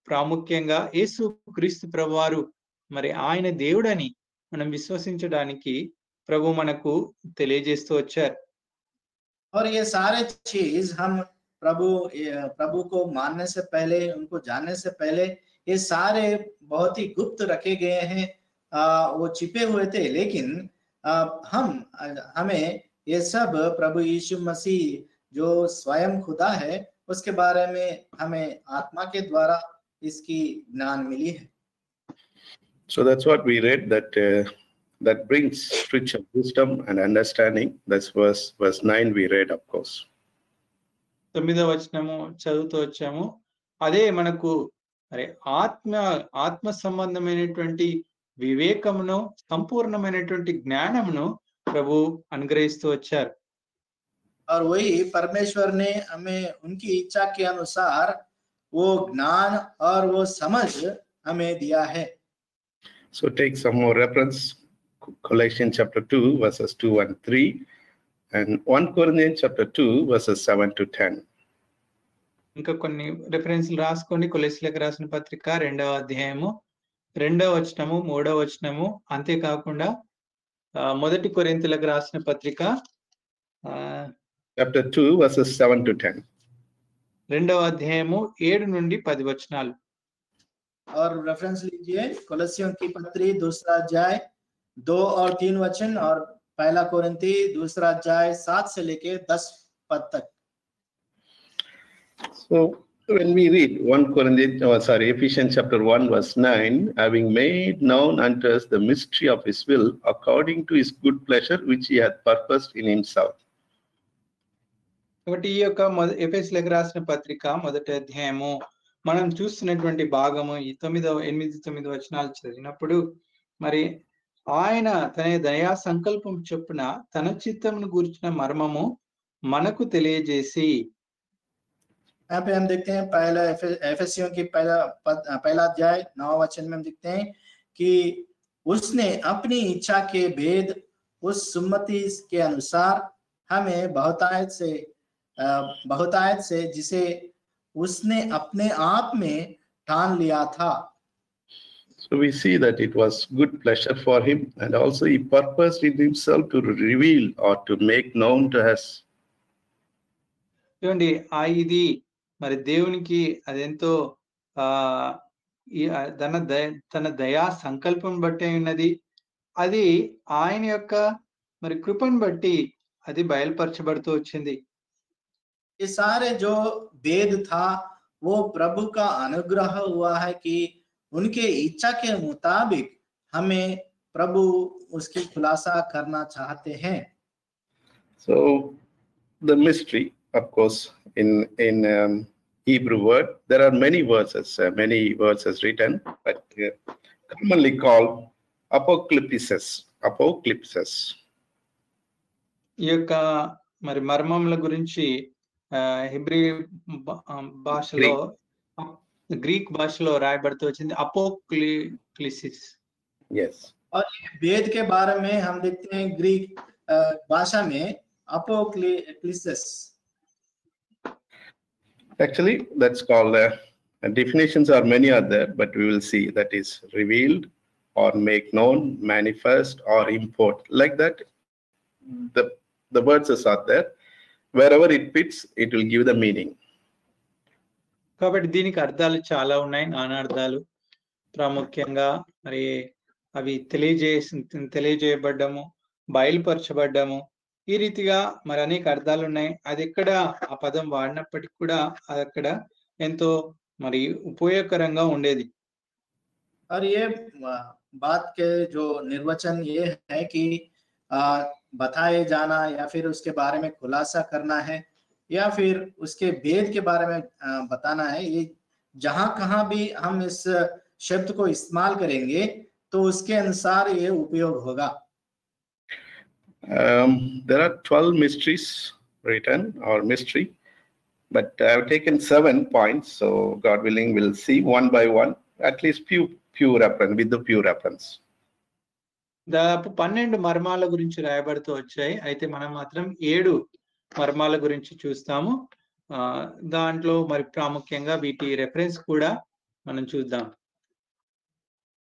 ప్రాముఖ్యంగా యేసు క్రీస్తు ప్రభువారు మరి ఆయన దేవుడని మనం విశ్వసించడానికి ప్రభు మనకు తెలియజేస్తూ వచ్చారు. और ये सारे चीज हम प्रभु को मानने से पहले, उनको जानने से पहले ये सारे बहुत ही गुप्त रखे गए हैं, वो छिपे हुए थे, लेकिन हमें ये सब प्रभु यीशु मसीह जो स्वयं खुदा है उसके बारे में हमें आत्मा के द्वारा इसकी ज्ञान मिली है. So that's what we read, that brings spiritual wisdom and understanding. That's verse 9 we read, of course. 9వ వచనము చదువుతూ వచ్చాము. అదే మనకు మరి ఆత్మ సంబంధమైనటువంటి వివేకమును, సంపూర్ణమైనటువంటి జ్ఞానమును ప్రభు అనుగ్రహిస్తూ వచ్చారు. और वही परमेश्वर ने हमें उनकी इच्छा के अनुसार वो ज्ञान और वो समझ हमें दिया है. So take some more reference. Colossians chapter 2 verses 2 and 3 and 1 Corinthians chapter 2 verses 7 to 10. ఇంకా కొన్ని రిఫరెన్స్లు రాసుకోండి. కొలస్సీలకు రాసిన పత్రిక 2వ అధ్యాయము 2వ వచనము, 3వ వచనము, అంతేకాకుండా మొదటి కొరింథీయులకు రాసిన పత్రిక chapter 2 verses 7 to 10. రెండవ అధ్యాయము 7 నుండి 10 వచనాలు. और रेफरेंस लीजिए कोलोसियों की पत्री दूसरा अध्याय 2 और 3 वचन और पहला कोरिन्थी दूसरा अध्याय 7 से लेके 10 पद तक. So when we read Ephesians chapter 1 verse 9, having made known unto us the mystery of his will according to his good pleasure which he hath purposed in himself. కాబట్టి ఈ యొక్క ఎఫెసీయులకు రాసిన పత్రిక మొదటి అధ్యాయము మనం చూస్తున్నటువంటి భాగము ఈ 8-9 వచనాలు చదివినప్పుడు మరి ఆయన తన దయా సంకల్పం చొప్పున తన చిత్తమును గూర్చిన మర్మము మనకు తెలియజేసి. यहाँ पे हम देखते हैं पहला एफेसियों की पहला अध्याय 9 वचन में हम देखते हैं कि उसने अपनी इच्छा के भेद उस सुन्नति के अनुसार हमें बहुतायत से जिसे उसने अपने आप में ठान लिया था. So we see that it was good pleasure for him, and also he purposed in himself to reveal or to make known to us. చూడండి ఇది మరి దేవునికి అదెంతో తన దయా సంకల్పం బట్టి ఉన్నది. అది ఆయన యొక్క మరి కృపను బట్టి అది బయలుపరచబడుతూ వచ్చింది. ये सारे जो भेद था वो प्रभु का अनुग्रह हुआ है कि उनके इच्छा के मुताबिक हमें प्रभु उसकी खुलासा करना चाहते हैं. So the mystery, of course, in Hebrew word there are many verses written, but commonly called apocalypses. ఈ యొక్క మరి మర్మముల గురించి హిబ్రీ భాషలో గ్రీక్ భాషలో రాయబడుతూ వచ్చింది అపోక్లిసిస్. Yes. और वेद के बारे में हम देखते हैं ग्रीक भाषा में अपोक्लिसिस. Actually that's called definitions are many are there, but we will see that is revealed or make known, manifest or import, like that. The words are there. Wherever it fits, it will give the meaning. కాబట్టి దీనికి అర్థాలు చాలా ఉన్నాయి, నానార్థాలు. ప్రాముఖ్యంగా మరి అవి తెలియజేయబడ్డము, బయలుపరచబడ్డము, ఈ రీతిగా మరి అనేక అర్థాలు ఉన్నాయి. అది ఎక్కడ ఆ పదం వాడినప్పటికీ కూడా అది అక్కడ ఎంతో మరి ఉపయోగకరంగా ఉండేది. और ये बात के जो निर्वचन ये है कि बताए जाना या फिर उसके बारे में खुलासा करना है या फिर उसके भेद के बारे में बताना है. ये जहां कहां भी हम इस शब्द को इस्तेमाल करेंगे तो उसके अनुसार ये उपयोग होगा. There are 12 mysteries written or mystery, but I have taken 7 points, so God willing we'll see one by one, at least few reference with the few reference. దాదాపు 12 మర్మాల గురించి రాయబడుతూ వచ్చాయి. అయితే మనం మాత్రం 7 మర్మాల గురించి చూస్తాము. దాంట్లో మరి ప్రాముఖ్యంగా వీటి రెఫరెన్స్ కూడా మనం చూద్దాం.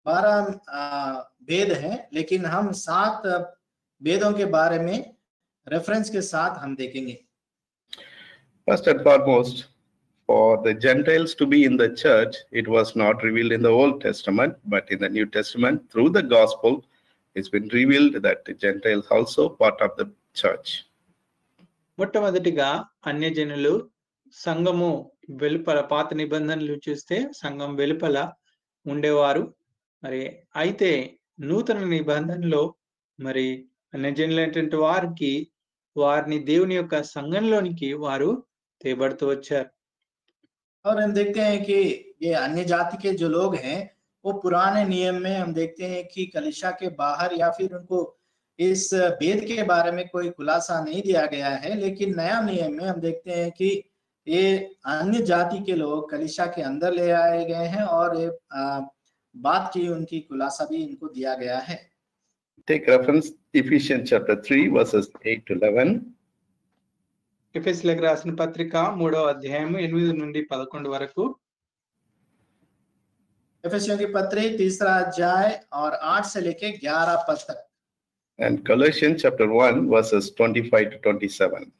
12 भेद हैं, लेकिन हम 7 भेदों के बारे में रेफरेंस के साथ हम देखेंगे. First and foremost, for the Gentiles to be in the church, it was not revealed in the Old Testament, but in the New Testament through the gospel it's been revealed that the Gentiles also part of the church. మొట్టమొదటిగా అన్యజనులు సంఘము వెలుపల, పాత నిబంధనలు చూస్తే సంఘం వెలుపల ఉండేవారు. మరి అయితే నూతన నిబంధనలో మరి అన్యజనులైనటువంటి వారిని దేవుని యొక్క సంఘంలోనికి వారు తేబడుతూ వచ్చారు. और हम देखते हैं कि ये अन्य जाति के जो लोग हैं वो पुराने नियम में हम देखते हैं कि कलीसिया के बाहर या फिर उनको इस भेद के बारे में कोई खुलासा नहीं दिया गया है, लेकिन नया नियम में हम देखते हैं कि ये अन्य जाति के लोग कलीसिया के अंदर ले आए गए हैं और ये बात की उनकी खुलासा भी इनको दिया गया है. Take reference Ephesians chapter 3 verses 8 to 11. ఎఫెసీయులకు రాసిన పత్రిక 3వ అధ్యాయం 8 నుండి 11 వరకు. एफेसियों की पत्री 3रा अध्याय और 8 से लेके 11 पद तक. And Colossians chapter 1 verses 25 to 27.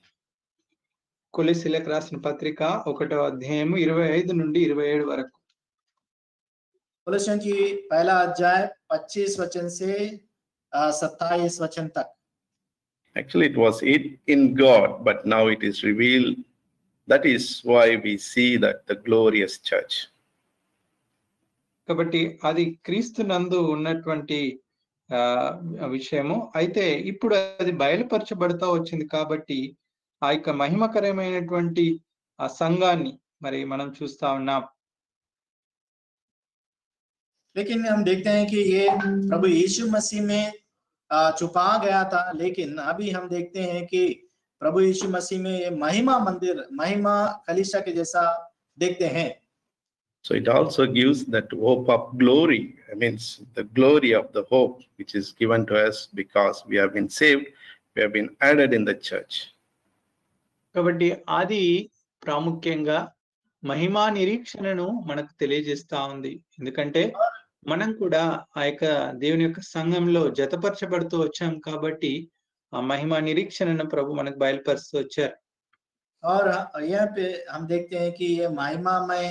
కొలెసీలకు రాసిన పత్రిక 1వ అధ్యాయం 25 నుండి 27 వరకు. कोलोसियों की पहला अध्याय 25 वचन से 27 वचन तक. Actually, it was in God, but now it is revealed. That is why we see that the glorious church. కాబట్టి అది క్రీస్తు నందు ఉన్నటువంటి విషయము. అయితే ఇప్పుడు అది బయలుపరచబడుతూ వచ్చింది కాబట్టి ఆ యొక్క మహిమకరమైనటువంటి ఆ సంఘాన్ని మరి మనం చూస్తా ఉన్నాం. लेकिन हम देखते हैं कि ये प्रभु यीशु मसीह में छुपा गया था, लेकिन अभी हम देखते हैं कि प्रभु यीशु मसीह में ये महिमा मंदिर, महिमा कलीसिया के जैसा देखते हैं. So it also gives that hope of glory. It means the glory of the hope which is given to us because we have been saved, we have been added in the church. కాబట్టి అది ప్రాముఖ్యంగా మహిమా నిరీక్షణను మనకు తెలియజేస్తా ఉంది. ఎందుకంటే మనం కూడా ఆ యొక్క దేవుని యొక్క సంఘంలో జతపరచబడుతూ వచ్చాం కాబట్టి ఆ మహిమా నిరీక్షణను ప్రభు మనకు బయలుపరుస్తూ వచ్చారు. और यहाँ पे हम देखते हैं कि ये महिमा में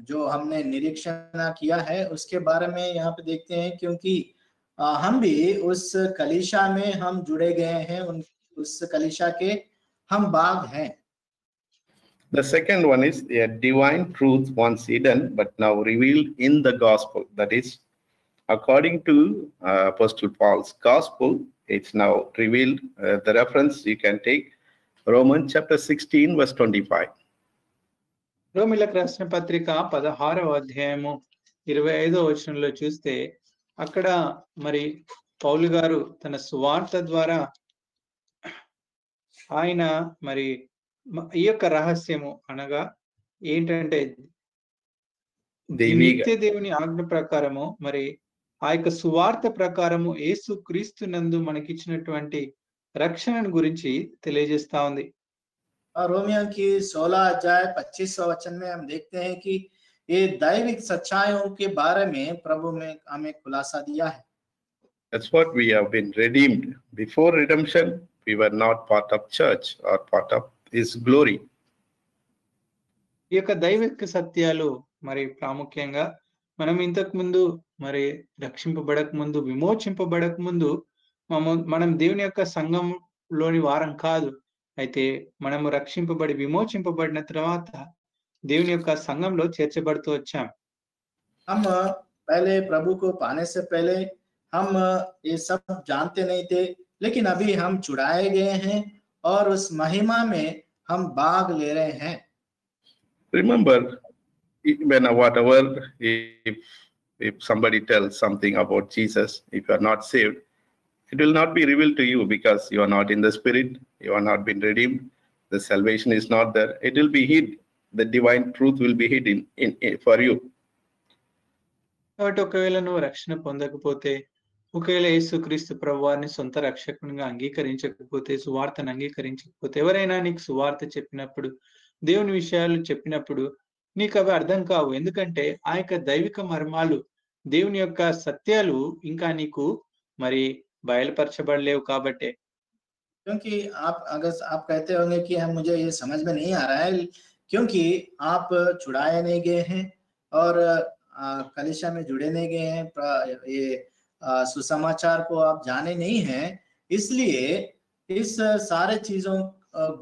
जो हमने निरीक्षण किया है उसके बारे में यहाँ पे देखते हैं, क्योंकि हम भी उस कलीसिया में हम जुड़े गए हैं, उस कलीसिया के हम भाग हैं. The second one is a divine truth once hidden but now revealed in the gospel. That is, according to Apostle Paul's gospel, it's now revealed. The reference you can take Romans chapter 16 verse 25. రోమిలకు రాసిన పత్రిక 16వ అధ్యాయము 25వ వచనంలో చూస్తే అక్కడ మరి పౌలు గారు తన సువార్త ద్వారా ఆయన మరి ఈ యొక్క రహస్యము అనగా ఏంటంటే నిత్య దేవుని ఆజ్ఞ ప్రకారము మరి ఆ యొక్క సువార్త ప్రకారము యేసు క్రీస్తు నందు మనకిచ్చినటువంటి రక్షణను గురించి తెలియజేస్తా ఉంది. रोमियो की 16 अध्याय 25 वचन में हम देखते हैं कि ये दैविक सच्चाइयों के बारे में प्रभु में हमें खुलासा दिया है. That's what we have been redeemed. Before redemption, we were not part of church or part of His glory. ఈ యొక్క దైవిక సత్యాలు మరి ప్రాముఖ్యంగా మనం ఇంతకు ముందు మరి రక్షింపబడక ముందు, విమోచింపబడక ముందు మనం దేవుని యొక్క సంఘంలోని వారం కాదు. అయితే మనము రక్షింపబడి విమోచింపబడిన తర్వాత దేవుని యొక్క సంఘంలో చేర్చబడుతూ వచ్చాం. हम पहले प्रभु को पाने से पहले हम ये सब जानते नहीं थे, लेकिन अभी हम छुड़ाए गए हैं और उस महिमा में हम भाग ले रहे हैं. Remember, when whatever if somebody tells something about Jesus, if you are not saved, it will not be revealed to you because you are not in the spirit, you are not been redeemed, the salvation is not there. It will be hid. The divine truth will be hidden in for you. కాబట్టి ఒకవేళ నువ్వు రక్షణ పొందకపోతే, ఒకవేళ యేసుక్రీస్తు ప్రభువారిని సొంత రక్షకునిగా అంగీకరించకపోతే, సువార్తను అంగీకరించకపోతే, ఎవరైనా నీకు సువార్త చెప్పినప్పుడు, దేవుని విషయాలు చెప్పినప్పుడు నీకు అవి అర్థం కావు. ఎందుకంటే ఆ యొక్క దైవిక మర్మాలు, దేవుని యొక్క సత్యాలు ఇంకా నీకు మరి బయలుపరచబడలేవు కాబట్టే. क्योंकि अगर आप कहते होंगे कि मुझे ये समझ में नहीं आ रहा है, क्योंकि आप छुड़ाए नहीं गए हैं और कलीसिया में जुड़े नहीं गए हैं, ये सुसमाचार को आप जाने नहीं हैं, इसलिए इस सारे चीजों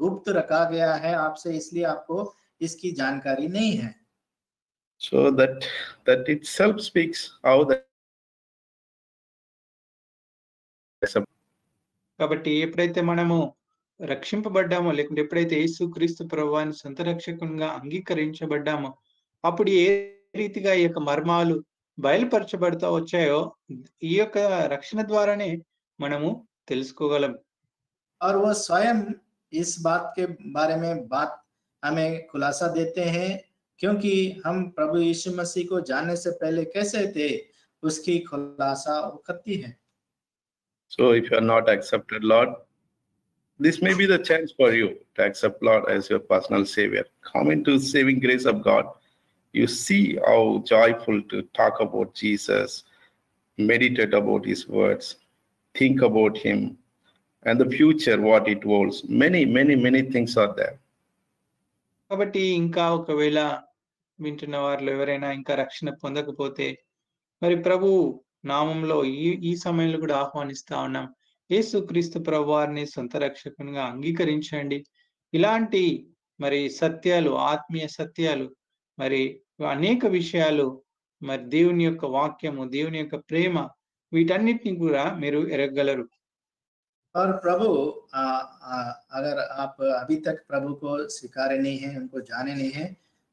गुप्त रखा गया है आपसे, इसलिए आपको इसकी जानकारी नहीं है. So that itself speaks how the కాబట్టి ఎప్పుడైతే మనము రక్షింపబడ్డామో, లేకుంటే ఎప్పుడైతే యేసుక్రీస్తు ప్రభువాన్ని సొంత రక్షకునిగా అంగీకరించబడ్డామో, అప్పుడు ఏ రీతిగా ఈ యొక్క మర్మాలు బయలుపరచబడుతూ వచ్చాయో ఈ యొక్క రక్షణ ద్వారానే మనము తెలుసుకోగలం. और वो स्वयं इस बात के बारे में बात हमें खुलासा देते हैं, क्योंकि हम प्रभु यीशु मसीह को जानने से पहले कैसे थे उसकी खुलासा करती है. So if you are not accepted Lord, this may be the chance for you to accept Lord as your personal savior. Come into the saving grace of God. You see how joyful to talk about Jesus. meditate about his words, think about him, and the future, what it holds. Many things are there. కాబట్టి ఇంకా ఒకవేళ వింటున్న వారిలో ఎవరైనా ఇంకా రక్షణ పొందకపోతే మరి ప్రభు నామంలో ఈ సమయంలో కూడా ఆహ్వానిస్తా ఉన్నాం. యేసుక్రీస్తు ప్రభు వారిని సొంత రక్షకునిగా అంగీకరించండి. ఇలాంటి మరి సత్యాలు, ఆత్మీయ సత్యాలు, మరి అనేక విషయాలు, మరి దేవుని యొక్క వాక్యము, దేవుని యొక్క ప్రేమ, వీటన్నిటిని కూడా మీరు ఎరగగలరు. और प्रभु अगर आप अभी तक प्रभु को स्वीकारे नहीं है, उनको जाने नहीं है,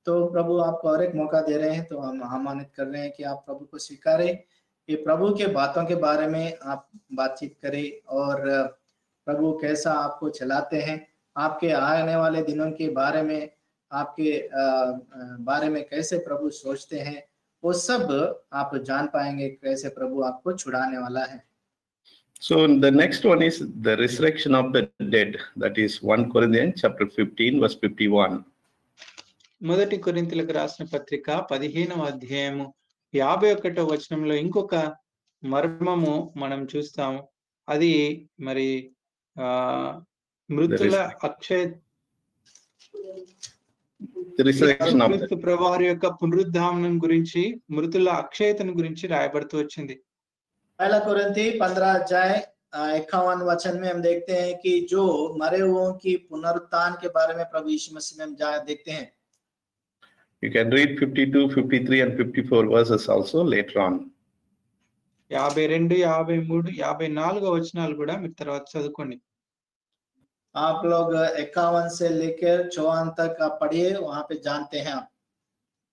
तो प्रभु आपको और एक मौका दे रहे हैं। तो हम आह्वानित कर रहे हैं कि आप प्रभु को स्वीकारें, कि प्रभु के बातों के बारे में आप बातचीत करें और प्रभु कैसा आपको चलाते हैं, आपके आने वाले दिनों के बारे में, आपके बारे में कैसे प्रभु सोचते हैं, वो सब आप जान पाएंगे, कैसे प्रभु आपको छुड़ाने वाला है। So the next one is the resurrection of the dead. That is 1 Corinthians chapter 15 verse 51. మొదటి కొరింథీయులకు రాసిన పత్రిక 15వ అధ్యాయము 51వ వచనంలో ఇంకొక మర్మము మనం చూస్తాము. అది మరి మృతుల క్రీస్తు ప్రభువారి యొక్క పునరుద్ధానం గురించి, మృతుల అక్షయతను గురించి రాయబడుతూ వచ్చింది. पहला कुरिन्थी 15 अध्याय 51 वचन में हम देखते हैं कि जो मरे हुओं की पुनरुत्थान के बारे में प्रभु यीशु मसीह में हम देखते हैं. You can read 52, 53 and 54 verses also later on. 52, 53, 54 వచనాలు కూడా మీరు తర్వాత చదువుకోండి. आप लोग 51 से लेकर 54 तक आप पढ़िए, वहां पे जानते हैं आप.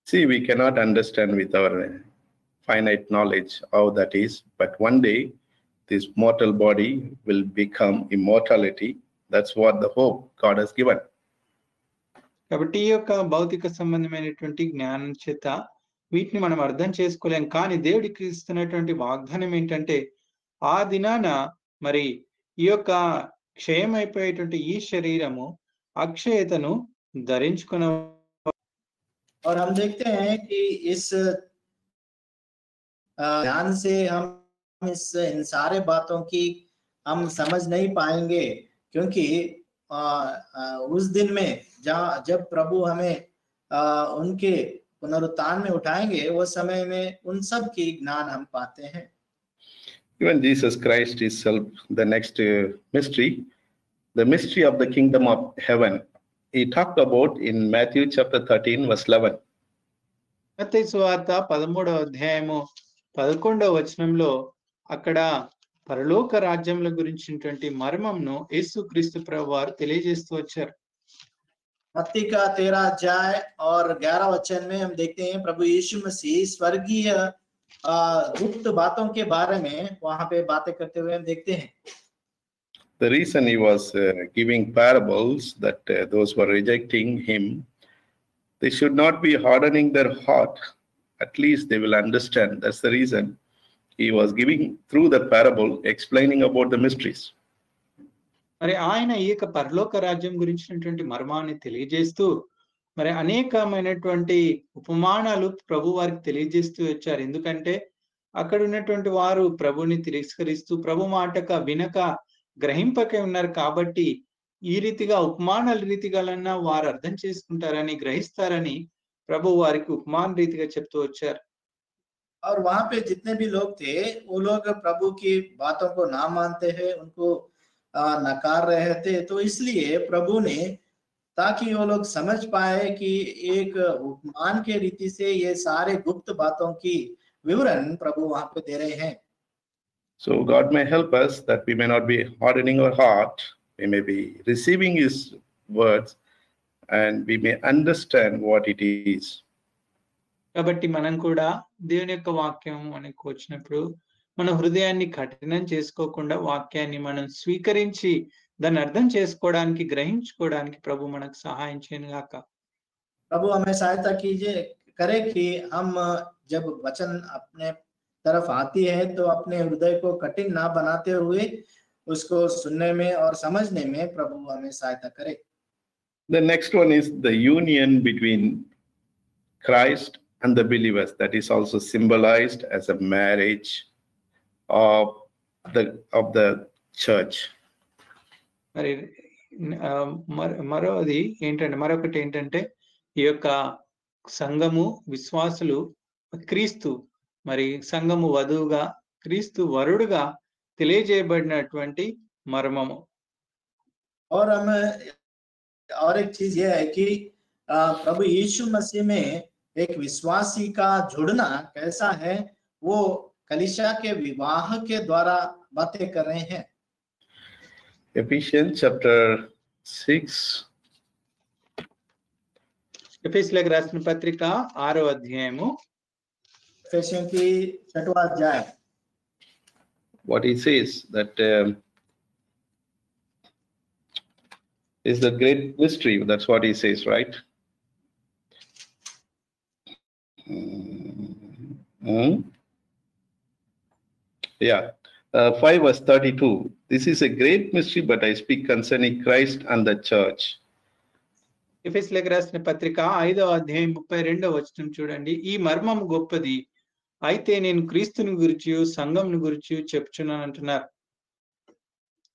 See, we cannot understand with our finite knowledge how that is, but one day this mortal body will become immortality. That's what the hope God has given. కాబట్టి ఈ యొక్క భౌతిక సంబంధమైనటువంటి జ్ఞానం చేత వీటిని మనం అర్థం చేసుకోలేం. కానీ దేవుడికి ఇస్తున్నటువంటి వాగ్దానం ఏంటంటే ఆ దినాన మరి ఈ యొక్క క్షయమైపోయేటువంటి ఈ శరీరము అక్షయతను ధరించుకున్న. और हम देखते हैं कि इस ध्यान से हम इन सारे बातों की हम समझ नहीं पाएंगे, क्योंकि उस दिन में जब प्रभु हमें उनके पुनरुत्थान में उठाएंगे, वो समय में उन सब की ज्ञान हम पाते हैं. Even Jesus Christ itself, the next mystery, the mystery of the kingdom of heaven, he talked about in Matthew chapter 13 verse 11. మత్తయి సువార్త 13వ అధ్యాయము 11వ వచనంలో అక్కడ పరలోక రాజ్యముల గురించినటువంటి మర్మంను యేసుక్రీస్తు ప్రభువారు తెలియజేస్తూ వచ్చారు. मत्ती का 13 अध्याय और 11 वचन में हम देखते हैं प्रभु यीशु मसीह स्वर्गीय गुप्त बातों के बारे में वहां पे बातें करते हुए हम देखते हैं. The reason he was giving parables that those who are rejecting him, they should not be hardening their heart. At least they will understand. That's the reason he was giving through the parable, explaining about the mysteries. మరి ఆయన ఈ యొక్క పరలోక రాజ్యం గురించినటువంటి మర్మాన్ని తెలియజేస్తూ మరి అనేకమైనటువంటి ఉపమానాలు ప్రభు వారికి తెలియజేస్తూ వచ్చారు. ఎందుకంటే అక్కడ ఉన్నటువంటి వారు ప్రభుని తిరస్కరిస్తూ ప్రభు మాటక వినక గ్రహింపక ఉన్నారు. కాబట్టి ఈ రీతిగా ఉపమానాల రీతిగాలన్నా వారు అర్థం చేసుకుంటారని, గ్రహిస్తారని ప్రభు వారికి ఉపమాన రీతిగా చెప్తూ వచ్చారు. और वहां पे जितने भी लोग थे, वो लोग प्रभु की बातों को ना मानते हैं, उनको नकार रहे थे. तो इसलिए प्रभु ने, ताकि वो लोग समझ पाए कि एक उपमान के रीति से ये सारे गुप्त बातों की विवरण प्रभु वहां पे दे रहे हैं. So God may help us that we may not be hardening our heart. We may be receiving his words and we may understand what it is. కాబట్టి మనం కూడా దేవుని యొక్క వాక్యం మనకు వచ్చినప్పుడు మన హృదయాన్ని కఠినం చేసుకోకుండా వాక్యాన్ని మనం స్వీకరించి దాన్ని అర్థం చేసుకోవడానికి, గ్రహించుకోవడానికి ప్రభు మనకు సహాయం చేయను గాక. प्रभु हमें सहायता कीजिए, करे कि हम जब वचन अपने तरफ आती है तो अपने हृदय को कठिन ना बनाते हुए उसको सुनने में और समझने में प्रभु हमें सहायता करे. The next one is the union between Christ and the believers. That is also symbolized as a marriage of the church. మరి మరొకటి ఏంటంటే ఈ యొక్క సంఘము విశ్వాసులు క్రీస్తు మరి సంఘము వధువుగా క్రీస్తు వరుడుగా తెలియజేయబడినటువంటి మర్మము. और एक चीज ये है कि प्रभु यीशु मसीह में एक विश्वासी का जुड़ना कैसा है, वो कलीसिया के विवाह के द्वारा बातें कर रहे हैं. Ephesians chapter 6. ఎఫెసీయులకు రాసిన పత్రిక 6వ అధ్యాయము. एफेसियों की 6वां अध्याय. What he says that is the great mystery. That's what he says, right? Yeah. 5 verse 32. This is a great mystery, but I speak concerning Christ and the church. ఎఫెసీయులకు రాసిన పత్రిక 5వ అధ్యాయం 32వ వచనం చూడండి. ఈ మర్మం గొప్పది, అయితే నేను క్రీస్తుని గురించి సంఘమును గురించి చెప్తున్నాను అంటున్నారు.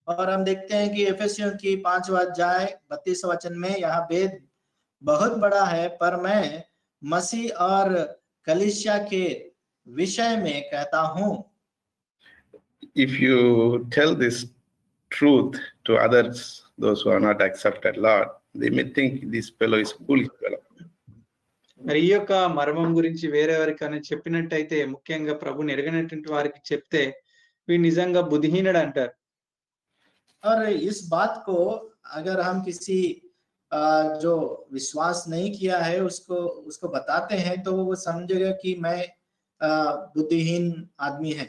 और हम देखते हैं कि एफेसियों की 5वां अध्याय 32 वचन में यह भेद बहुत बड़ा है, पर मैं मसीह और कलीसिया के विषय में कहता हूं. If you tell this truth to others, those who are not accepted Lord, they may think this fellow is foolish fellow. మరి ఈ యొక్క మర్మం గురించి వేరెవరికైనా చెప్పినట్టయితే, ముఖ్యంగా ప్రభుని ఎరగనటువంటి వారికి చెప్తే వీడు నిజంగా బుద్ధిహీనుడు అంటారు. और इस बात को अगर हम किसी जो विश्वास नहीं किया है उसको बताते हैं तो वो समझेगा कि मैं बुद्धिहीन आदमी है.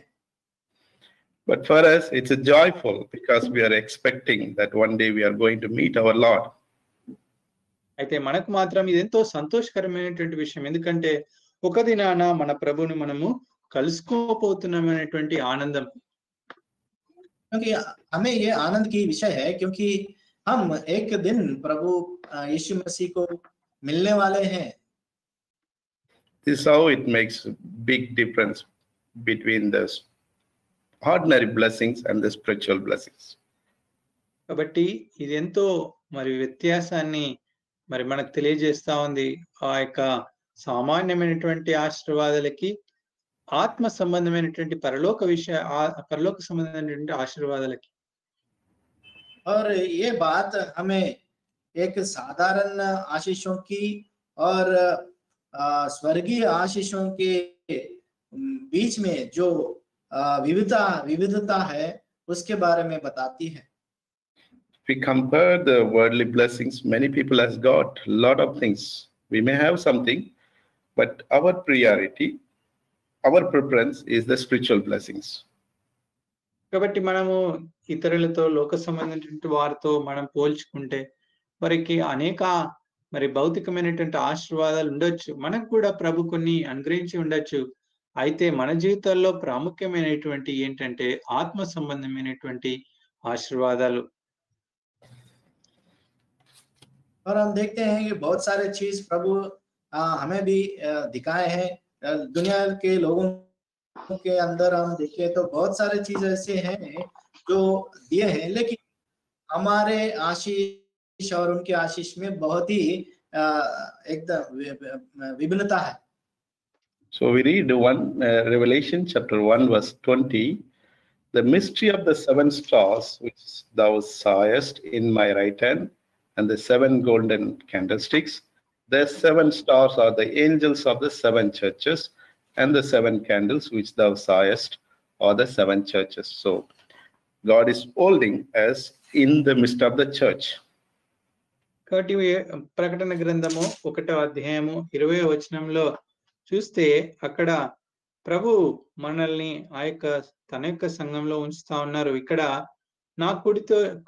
But for us it's a joyful, because we are expecting that one day we are going to meet our Lord. అయితే మనకు మాత్రం ఇది ఎంతో సంతోషకరమైనటువంటి విషయం, ఎందుకంటే ఒక దినాన మన ప్రభుని మనము కలుసుకోపోతున్నామనేటువంటి ఆనందం. क्योंकि हमें ये आनंद की विषय है, क्योंकि हम एक दिन प्रभु यीशु मसीह को मिलने वाले हैं. This is how it makes a big difference between the ordinary blessings and the spiritual blessings. కాబట్టి ఇది ఎంతో మరి వ్యత్యాసాన్ని మరి మనకు తెలియజేస్తా ఉంది. ఆ యొక్క సామాన్యమైనటువంటి ఆశీర్వాదాలకి ఆత్మ సంబంధమైనటువంటి పరలోక సంబంధమైనటువంటి ఆశీర్వాదాలకి. और ये बात हमें एक साधारण आशीषों की और स्वर्गीय आशीषों के बीच में जो विविधता है उसके बारे में बताती है. If we compare the worldly blessings, many people has got a lot of things. We may have something, but our preference is the spiritual blessings. కాబట్టి మనము ఇతరులతో లోక సంబంధించినటువంటి వారితో మనం పోల్చుకుంటే వారికి అనేక మరి భౌతికమైనటువంటి ఆశీర్వాదాలు ఉండొచ్చు, మనకు కూడా ప్రభు కొన్ని అనుగ్రహించి ఉండొచ్చు. అయితే మన జీవితాల్లో ప్రాముఖ్యమైనటువంటి ఏంటంటే ఆత్మ సంబంధమైనటువంటి ఆశీర్వాదాలు. और हम देखते हैं कि बहुत सारे चीज प्रभु हमें भी दिखाए हैं. दुनिया के लोगों के अंदर हम देखें तो बहुत सारे चीज ऐसे हैं जो दिए हैं, लेकिन हमारे आशीष और उनके आशीष में बहुत ही एकदम विभिन्नता है. So we read Revelation chapter 1 verse 20. The mystery of the 7 stars which thou sawest in my right hand, and the 7 golden candlesticks. The 7 stars are the angels of the 7 churches, and the 7 candles which thou sawest are the 7 churches. So God is holding us in the midst of the church. కాబట్టి ప్రకటన గ్రంథము 1వ అధ్యాయము 20వ వచనంలో చూస్తే అక్కడ ప్రభు మనల్ని తన యొక్క సంఘంలో ఉంచుతా ఉన్నారు. ఇక్కడ నా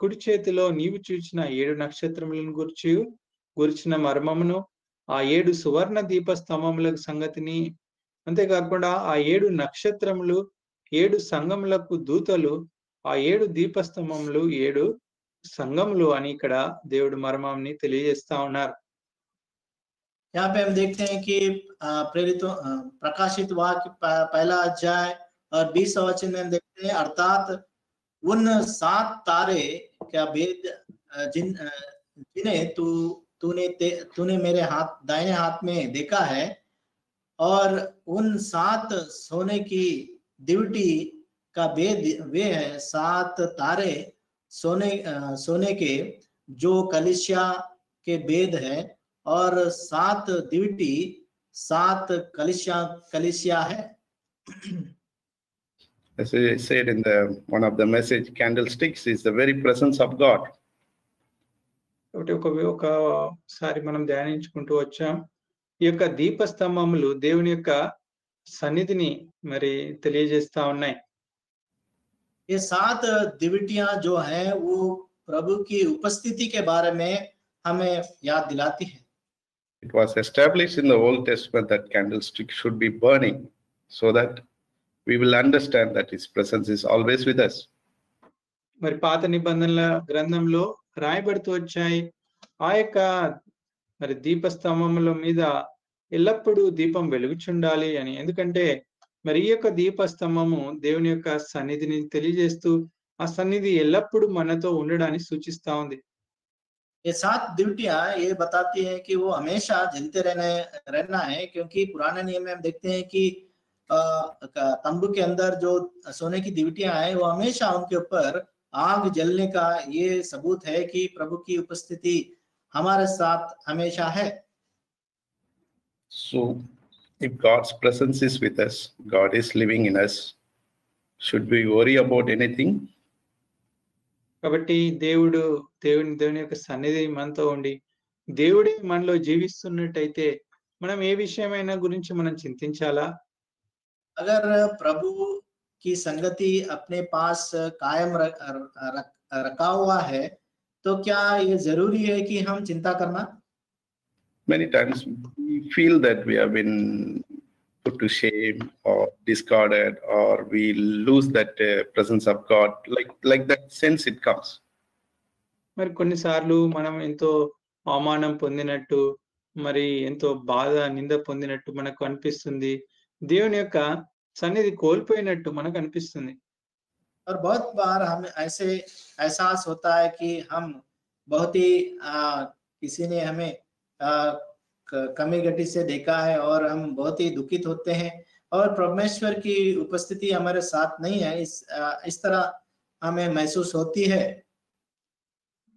కుడి చేతిలో నీవు చూచిన 7 నక్షత్రములను గురించిన మర్మమును, ఆ 7 సువర్ణ దీప స్తంభముల సంగతిని, అంతేకాకుండా ఆ 7 నక్షత్రములు 7 సంఘములకు దూతలు, ఆ 7 దీపస్తంభములు 7 సంఘములు అని ఇక్కడ దేవుడు మర్మాన్ని తెలియజేస్తా ఉన్నారు. यहाँ पे हम देखते हैं कि प्रकाशित वाक्य 1 अध्याय और 20 वचन में हम देखते में, अर्थात उन 7 तारे का भेद जिन्हें तूने मेरे दाहिने हाथ में देखा है, और उन 7 सोने की दिवटी का भेद वे है 7 तारे सोने के जो कलीसिया के भेद है, और 7 दिवटी 7 कलीसिया है। As I said in one of the message, candlesticks is the very presence of God. ఒకసారి మనం ధ్యానించుకుంటూ వచ్చాం. ఈ యొక్క దీపస్తంభములు దేవుని యొక్క సన్నిధిని మరి తెలియజేస్తా ఉన్నాయి. ये 7 दिवटियां जो है वो प्रभु की उपस्थिति के बारे में हमें याद दिलाती है। It was established in the Old Testament that candlestick should be burning so that we will understand that His presence is always with us. మరి పాత నిబంధనల గ్రంథంలో రాయబడుతూ వచ్చాయి, ఆ యొక్క మరి దీపస్తంభముల మీద ఎల్లప్పుడూ దీపం వెలుగుచుండాలి అని. ఎందుకంటే మరి ఈ యొక్క దీపస్తంభము దేవుని యొక్క సన్నిధిని తెలియజేస్తూ ఆ సన్నిధి ఎల్లప్పుడూ మనతో ఉండడాన్ని సూచిస్తా ఉంది. ये 7 दिवटियां ये बताती हैं कि वो हमेशा जलते रहना है, क्योंकि पुराने नियम में हम देखते हैं कि तंबू के अंदर जो सोने की दिवटियां हैं वो हमेशा उनके ऊपर आग जलने का ये सबूत है कि प्रभु की उपस्थिति हमारे साथ हमेशा है। So if God's presence is with us, God is living in us, should we worry about anything? కాబట్టి దేవుని యొక్క సన్నిధి మనతో ఉండి దేవుడే మనలో జీవిస్తున్నట్టయితే మనం ఏ విషయమైనా గురించి మనం చింతించాలా? अगर प्रभु की संगति अपने पास कायम रखा हुआ है तो क्या ये जरूरी है कि हम चिंता करना? Many times we feel that we have been put to shame or discarded, or we lose that presence of God, like that sense it comes. మరి కొన్నిసార్లు మనం ఎంతో అవమానం పొందినట్టు, మరి ఎంతో బాధ నింద పొందినట్టు మనకు అనిపిస్తుంది. దేవుని యొక్క సన్నిధి కోల్పోయినట్టు మనకు అనిపిస్తుంది. और बहुत बार हम ऐसे एहसास होता है कि हम बहुत ही किसी ने हमें कमी घटी से देखा है और हम बहुत ही दुखित होते हैं और परमेश्वर की उपस्थिति हमारे साथ नहीं है, इस तरह हमें महसूस होती है।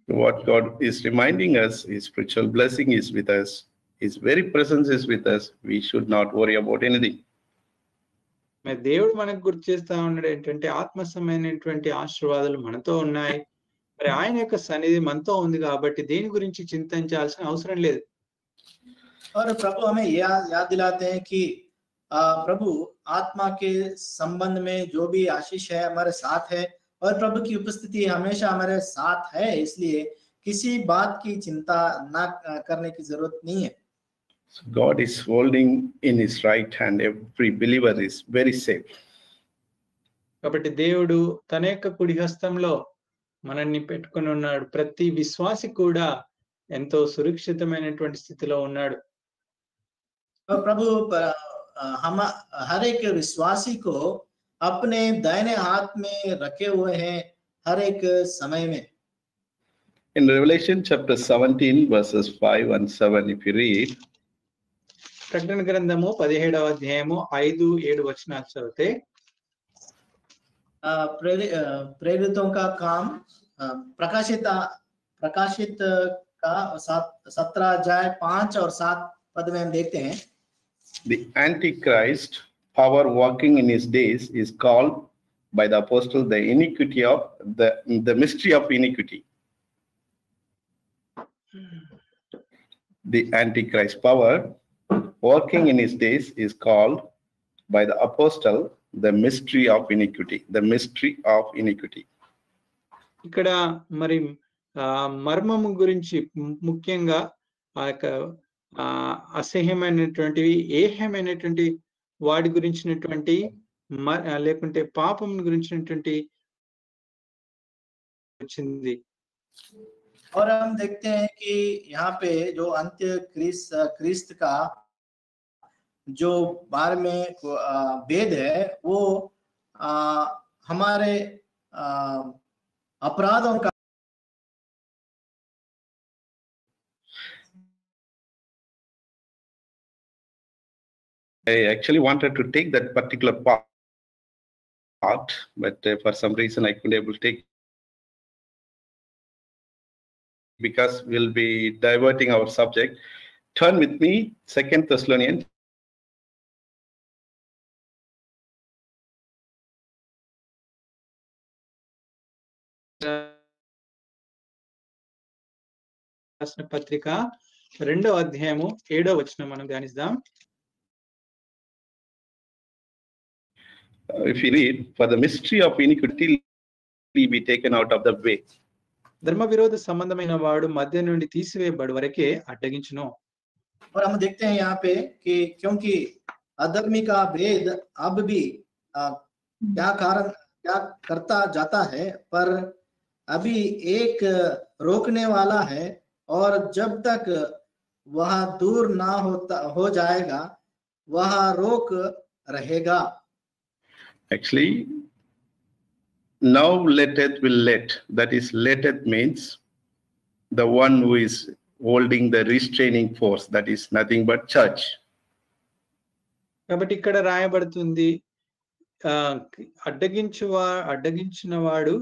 What God is reminding us, His spiritual blessing is with us, His very presence is with us. We should not worry about anything. మరి దేవుడు మనకు గుర్తు చేస్తా ఉన్నాడు ఏంటంటే ఆత్మసమైనటువంటి ఆశీర్వాదాలు మనతో ఉన్నాయి. మరి ఆయన యొక్క సన్నిధి మనతో ఉంది కాబట్టి దేని గురించి చింతించాల్సిన అవసరం లేదు. और प्रभु हमें याद दिलाते हैं कि प्रभु आत्मा के संबंध में जो भी आशीष है हमारे साथ है, और प्रभु की उपस्थिति हमेशा हमारे साथ है, इसलिए किसी बात की चिंता ना करने की जरूरत नहीं है। So God is holding in His right hand. Every believer is very safe. కాబట్టి దేవుడు తన యొక్క కుడి హస్తంలో మనల్ని పెట్టుకొని ఉన్నాడు. ప్రతి విశ్వాసి కూడా ఎంతో సురక్షితమైనటువంటి స్థితిలో ఉన్నాడు. और प्रभु हम हर एक विश्वासी को अपने दाहिने हाथ में रखे हुए हैं हर एक समय में। In Revelation chapter 17 verses 5 and 7, if you read, ప్రకటన గ్రంథము 17వ అధ్యాయము 5-7 వచనాలు చదివితే, प्रेरितों का काम प्रकाशित का 17 अध्याय 5 और 7 पद में हम देखते हैं, the Antichrist power working in his days is called by the apostle the iniquity of the mystery of iniquity. The Antichrist power working in his days is called by the apostle the mystery of iniquity. The mystery of iniquity. ఇక్కడ మరి మర్మము గురించి ముఖ్యంగా ఆ యొక్క అసహ్యమైనటువంటివి ఏహ్యమైనటువంటి వాడి గురించినటువంటి లేకుంటే పాపం గురించినటువంటి వచ్చింది. और हम देखते हैं कि यहाँ पे जो अंत्य क्रिस्त का जो बारे में भेद है वो हमारे अपराधों का I actually wanted to take that particular part, but for some reason I couldn't able to take, because we'll be diverting our subject. Turn with me, 2 Thessalonians. రాసిన పత్రిక 2వ అధ్యాయము 7వ వచనం మనం ధ్యానిద్దాం. If you read, for the mystery of iniquity be taken out of the way. ధర్మ విరోధ సంబంధమైన వాడు మధ్య నుండి తీసివేయబడు వరకే అడ్డగించును. और हम देखते हैं यहाँ पे कि क्योंकि अधर्मी का भेद अब भी क्या करता जाता है, पर अभी एक रोकने वाला है, और जब तक वह दूर ना हो जाएगा वह रोक रहेगा. Actually, now letteth will let. That is, letteth means the one who is holding the restraining force. That is nothing but church. కాబట్టి ఇక్కడ రాయబడుతుంది అడ్డగించిన వాడు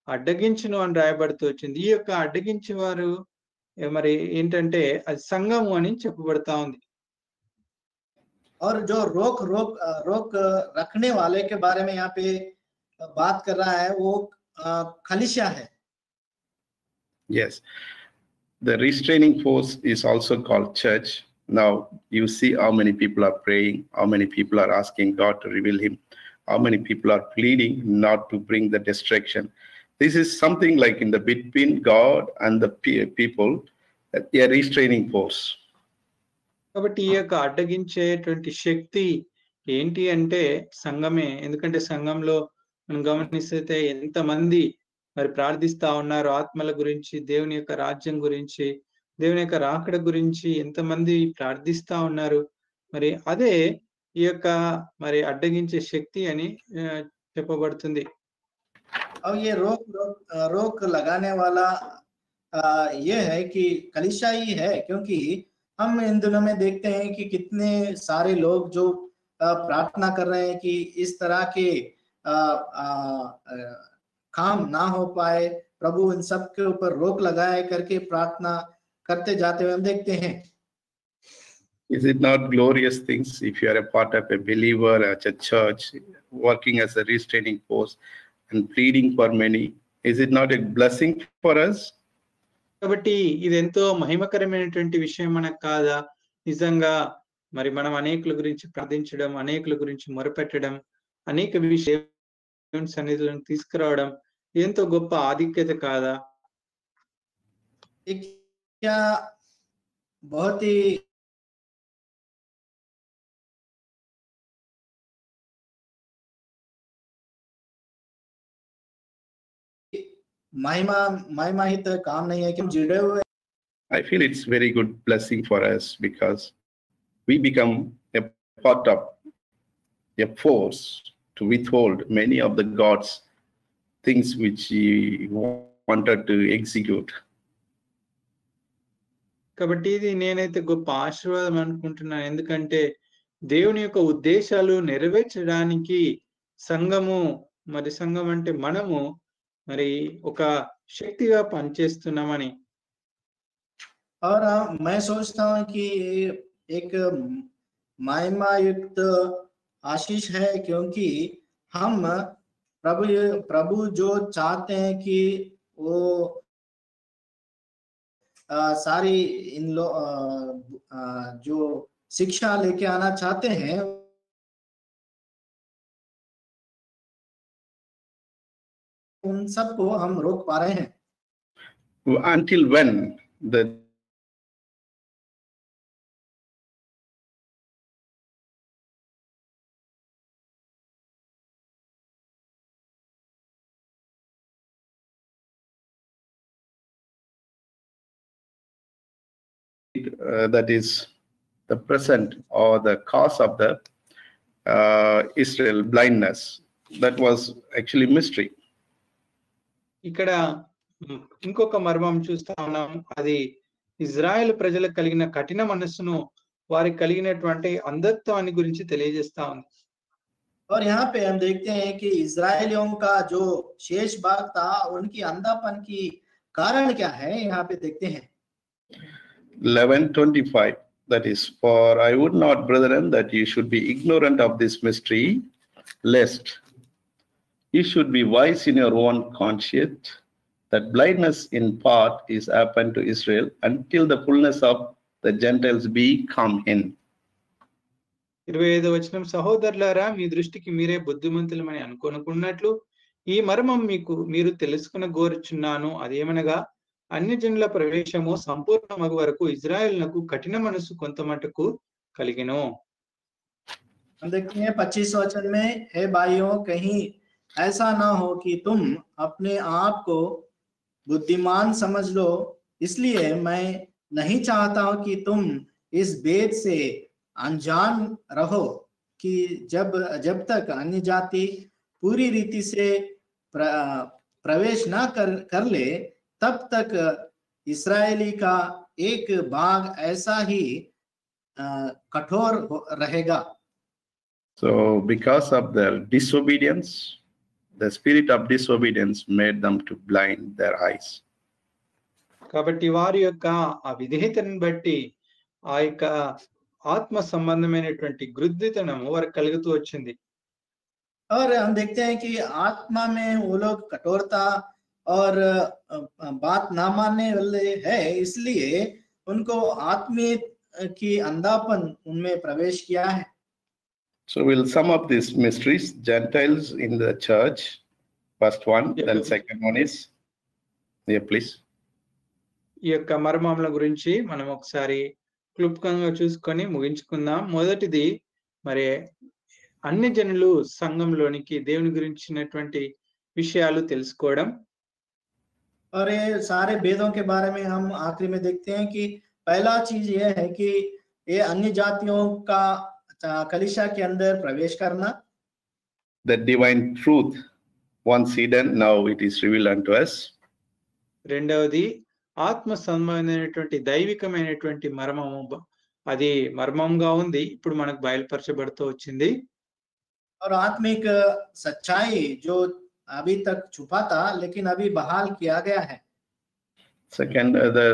అడ్డగించును అని రాయబడుతూ వచ్చింది. ఈ యొక్క అడ్డగించేవారు మరి ఏంటంటే అది సంఘము అని చెప్పబడతా ఉంది. और जो रोक रखने वाले के बारे में यहाँ पे बात कर रहा है वो कलीसिया है. Yes, the restraining force is also called church. Now you see how many people are praying, how many people are asking God to reveal him, how many people are pleading not to bring the destruction. This is something like in the between God and the people, a restraining force. కాబట్టి ఈ యొక్క అడ్డగించేటువంటి శక్తి ఏంటి అంటే సంఘమే. ఎందుకంటే సంఘంలో మనం గమనిస్తే ఎంతమంది మరి ప్రార్థిస్తా ఉన్నారు ఆత్మల గురించి, దేవుని యొక్క రాజ్యం గురించి, దేవుని యొక్క రాకడ గురించి ఎంతమంది ప్రార్థిస్తా ఉన్నారు. మరి అదే ఈ యొక్క మరి అడ్డగించే శక్తి అని చెప్పబడుతుంది. और ये रोक लगाने वाला ये है कि कलीसिया ही है, क्योंकि हम इन दिनों में देखते हैं कि कितने सारे लोग जो प्रार्थना कर रहे हैं कि इस तरह के काम ना हो पाए, प्रभु इन सब के ऊपर रोक लगाए करके प्रार्थना करते जाते हुए हम देखते हैं. Is it not glorious things if you are a part of a believer at a church, working as a restraining force and pleading for many? Is it not a blessing for us? కాబట్టి ఇది ఎంతో మహిమకరమైనటువంటి విషయం మనకు కాదా? నిజంగా మరి మనం అనేకుల గురించి ప్రార్థించడం, అనేకుల గురించి మొరపెట్టడం, అనేక విషయాలను సన్నిధిలోకి తీసుకురావడం ఎంతో గొప్ప ఆధిక్యత కాదా? क्या बहुत ही महिमाहित काम नहीं है कि हम जुड़े हुए. I feel it's very good blessing for us because we become a part of a force to withhold many of the God's things which he wanted to execute. కాబట్టి ఇది నేనైతే గొప్ప ఆశీర్వాదం అనుకుంటున్నాను. ఎందుకంటే దేవుని యొక్క ఉద్దేశాలు నెరవేర్చడానికి సంఘము, మరి సంఘం అంటే మనము మరి ఒక శక్తిగా పనిచేస్తున్నామని. और मैं सोचता हूँ कि एक महिमायुक्त आशीष है, क्योंकि हम प्रभु जो चाहते हैं कि वो सारी इन जो शिक्षा लेके आना चाहते हैं उन सबको हम रोक पा रहे हैं. Until when the that is the present or the cause of the Israel blindness. that was actually mystery. ఇక్కడ ఇంకొక మర్మం చూస్తా ఉన్నాం. అది ఇజ్రాయెల్ ప్రజలకు కలిగిన కఠిన మనస్సును వారికి కలిగినటువంటి అంధత్వాన్ని గురించి తెలియజేస్తా ఉంది. और यहाँ पे हम देखते हैं कि इजरायलियों का जो शेष भाग था उनकी अंधापन की कारण क्या है, यहाँ पे देखते हैं 11:25, that is, for I would not, brethren, that you should be ignorant of this mystery, lest you should be wise in your own conscience, that blindness in part is happened to Israel until the fullness of the Gentiles be come in. 25వ వచనం, సహోదరులారా మీ దృష్టికి మీరే బుద్ధిమంతులమని అనుకొనుకున్నట్లు ఈ మర్మం మీరు తెలుసుకున గోరుచున్నాను. అదేమనగా అన్యజనుల ప్రవేశము సంపూర్ణమగు వరకు ఇజ్రాయెలునకు కఠిన మనసు కొంత మటుకు కలిగెను. हम देखते हैं 25 वचन में, हे भाइयों, कहीं ऐसा ना हो कि तुम अपने आप को बुद्धिमान समझ लो, इसलिए मैं नहीं चाहता हूं कि तुम इस भेद से अनजान रहो कि जब तक अन्य जाति पूरी रीति से प्रवेश ना कर ले तब तक इस्राएली का एक भाग ऐसा ही कठोर रहेगा. So because of their disobedience, the spirit of disobedience made them to blind their eyes. కాబట్టి వారి యొక్క ఆ విధేయతను బట్టి ఆ యొక్క ఆత్మ సంబంధమైనటువంటి గ్రుడ్డితనం వారికి కలుగుతూ వచ్చింది. और हम देखते हैं कि आत्मा में वो लोग कठोरता और बात ना मानने वाले है, इसलिए उनको आत्मीय की अंधापन उनमें प्रवेश किया है. So we'll sum up these mysteries. Gentiles in the church, first one, then second one is, yeah, please. ఈ యొక్క మర్మముల గురించి మనం ఒకసారి క్లుప్తంగా చూసుకొని ముగించుకుందాం. మొదటిది, మరి అన్ని జనులు సంఘంలోనికి దేవుని గురించినటువంటి విషయాలు తెలుసుకోవడం. और ये सारे भेदों के बारे में हम आखिरी में देखते हैं कि पहला चीज ये है कि ये अन्य जातियों का कलीसिया के अंदर प्रवेश करना. The divine truth, once hidden, now it is revealed unto us. రెండవది, ఆత్మ సంబంధమైనటువంటి దైవికమైనటువంటి మర్మము, అది మర్మంగా ఉంది, ఇప్పుడు మనకు బయలుపరచబడుతూ వచ్చింది. और आत्मिक सच्चाई जो अभी तक छुपा था लेकिन अभी बहाल किया गया है. Second, the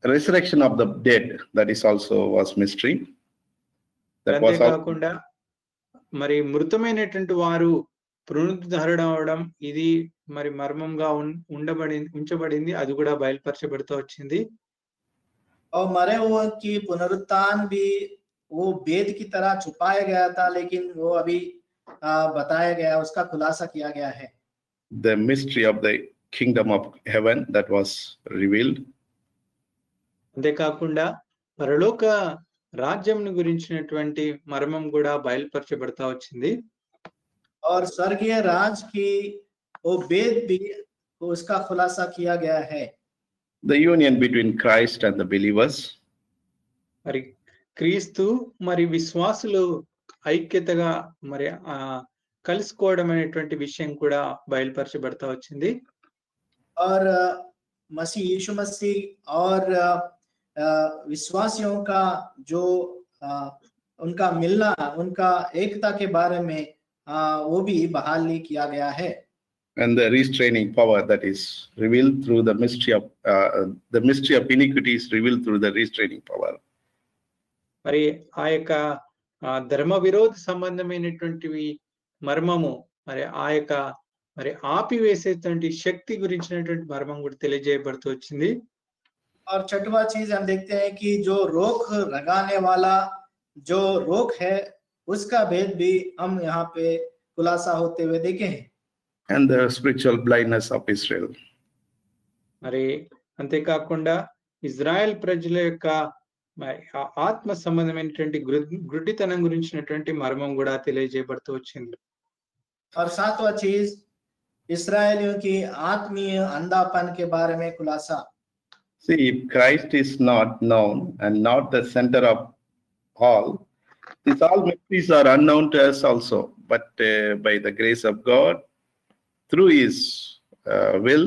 resurrection of the dead, that is also was mystery. అంతేకాకుండా మరి మృతమైనటువంటి వారు పునరుద్ధరణ అవడం, ఇది మరి మర్మంగా ఉంచబడింది, అది కూడా బయలుపరచబడుతూ వచ్చింది. और मरे हुए की पुनरुत्थान भी वो भेद की तरह छुपाया गया था, लेकिन वो अभी बताया गया, उसका खुलासा किया गया है. The mystery of the kingdom of heaven, that was revealed. అంతేకాకుండా పరలోక రాజ్యం గురించినటువంటి మర్మం కూడా బయలుపరచబడతా వచ్చింది. और स्वर्गीय राज की वो भेद भी उसका खुलासा किया गया है. The union between Christ and the believers. మరి క్రీస్తు మరి విశ్వాసులు ఐక్యతగా మరి కలుసుకోవడం అనేటువంటి విషయం కూడా బయలుపరచబడతా వచ్చింది. और मसीह यीशु मसीह और विश्वासियों का जो उनका मिलना, उनका एकता के बारे में वो भी बहाली किया गया है. And the restraining power that is revealed through the mystery of iniquity is revealed through the restraining power. మరి ఆ యొక్క ధర్మ విరోధ సంబంధమైనటువంటివి మర్మము, మరి ఆ యొక్క మరి ఆపివేసేటువంటి శక్తి గురించినటువంటి మర్మం కూడా తెలియజేయబడుతూ వచ్చింది. और छठवां चीज हम देखते हैं कि जो रोक लगाने वाला जो रोक है, उसका भेद भी हम यहाँ पे खुलासा होते हुए देखे हैं. And the spiritual blindness of Israel. మరి అంతేకాకుండా ఇజ్రాయెల్ ప్రజల యొక్క ఆత్మ సంబంధమైనటువంటి గుడ్డితనం గురించినటువంటి మర్మం కూడా తెలియజేయబడుతూ వచ్చింది. और सातवां चीज इस्राएलियों की आत्मीय अंधापन के बारे में खुलासा. See, if Christ is not known and not the center of all, These all mysteries are unknown to us also, but by the grace of God, through His will,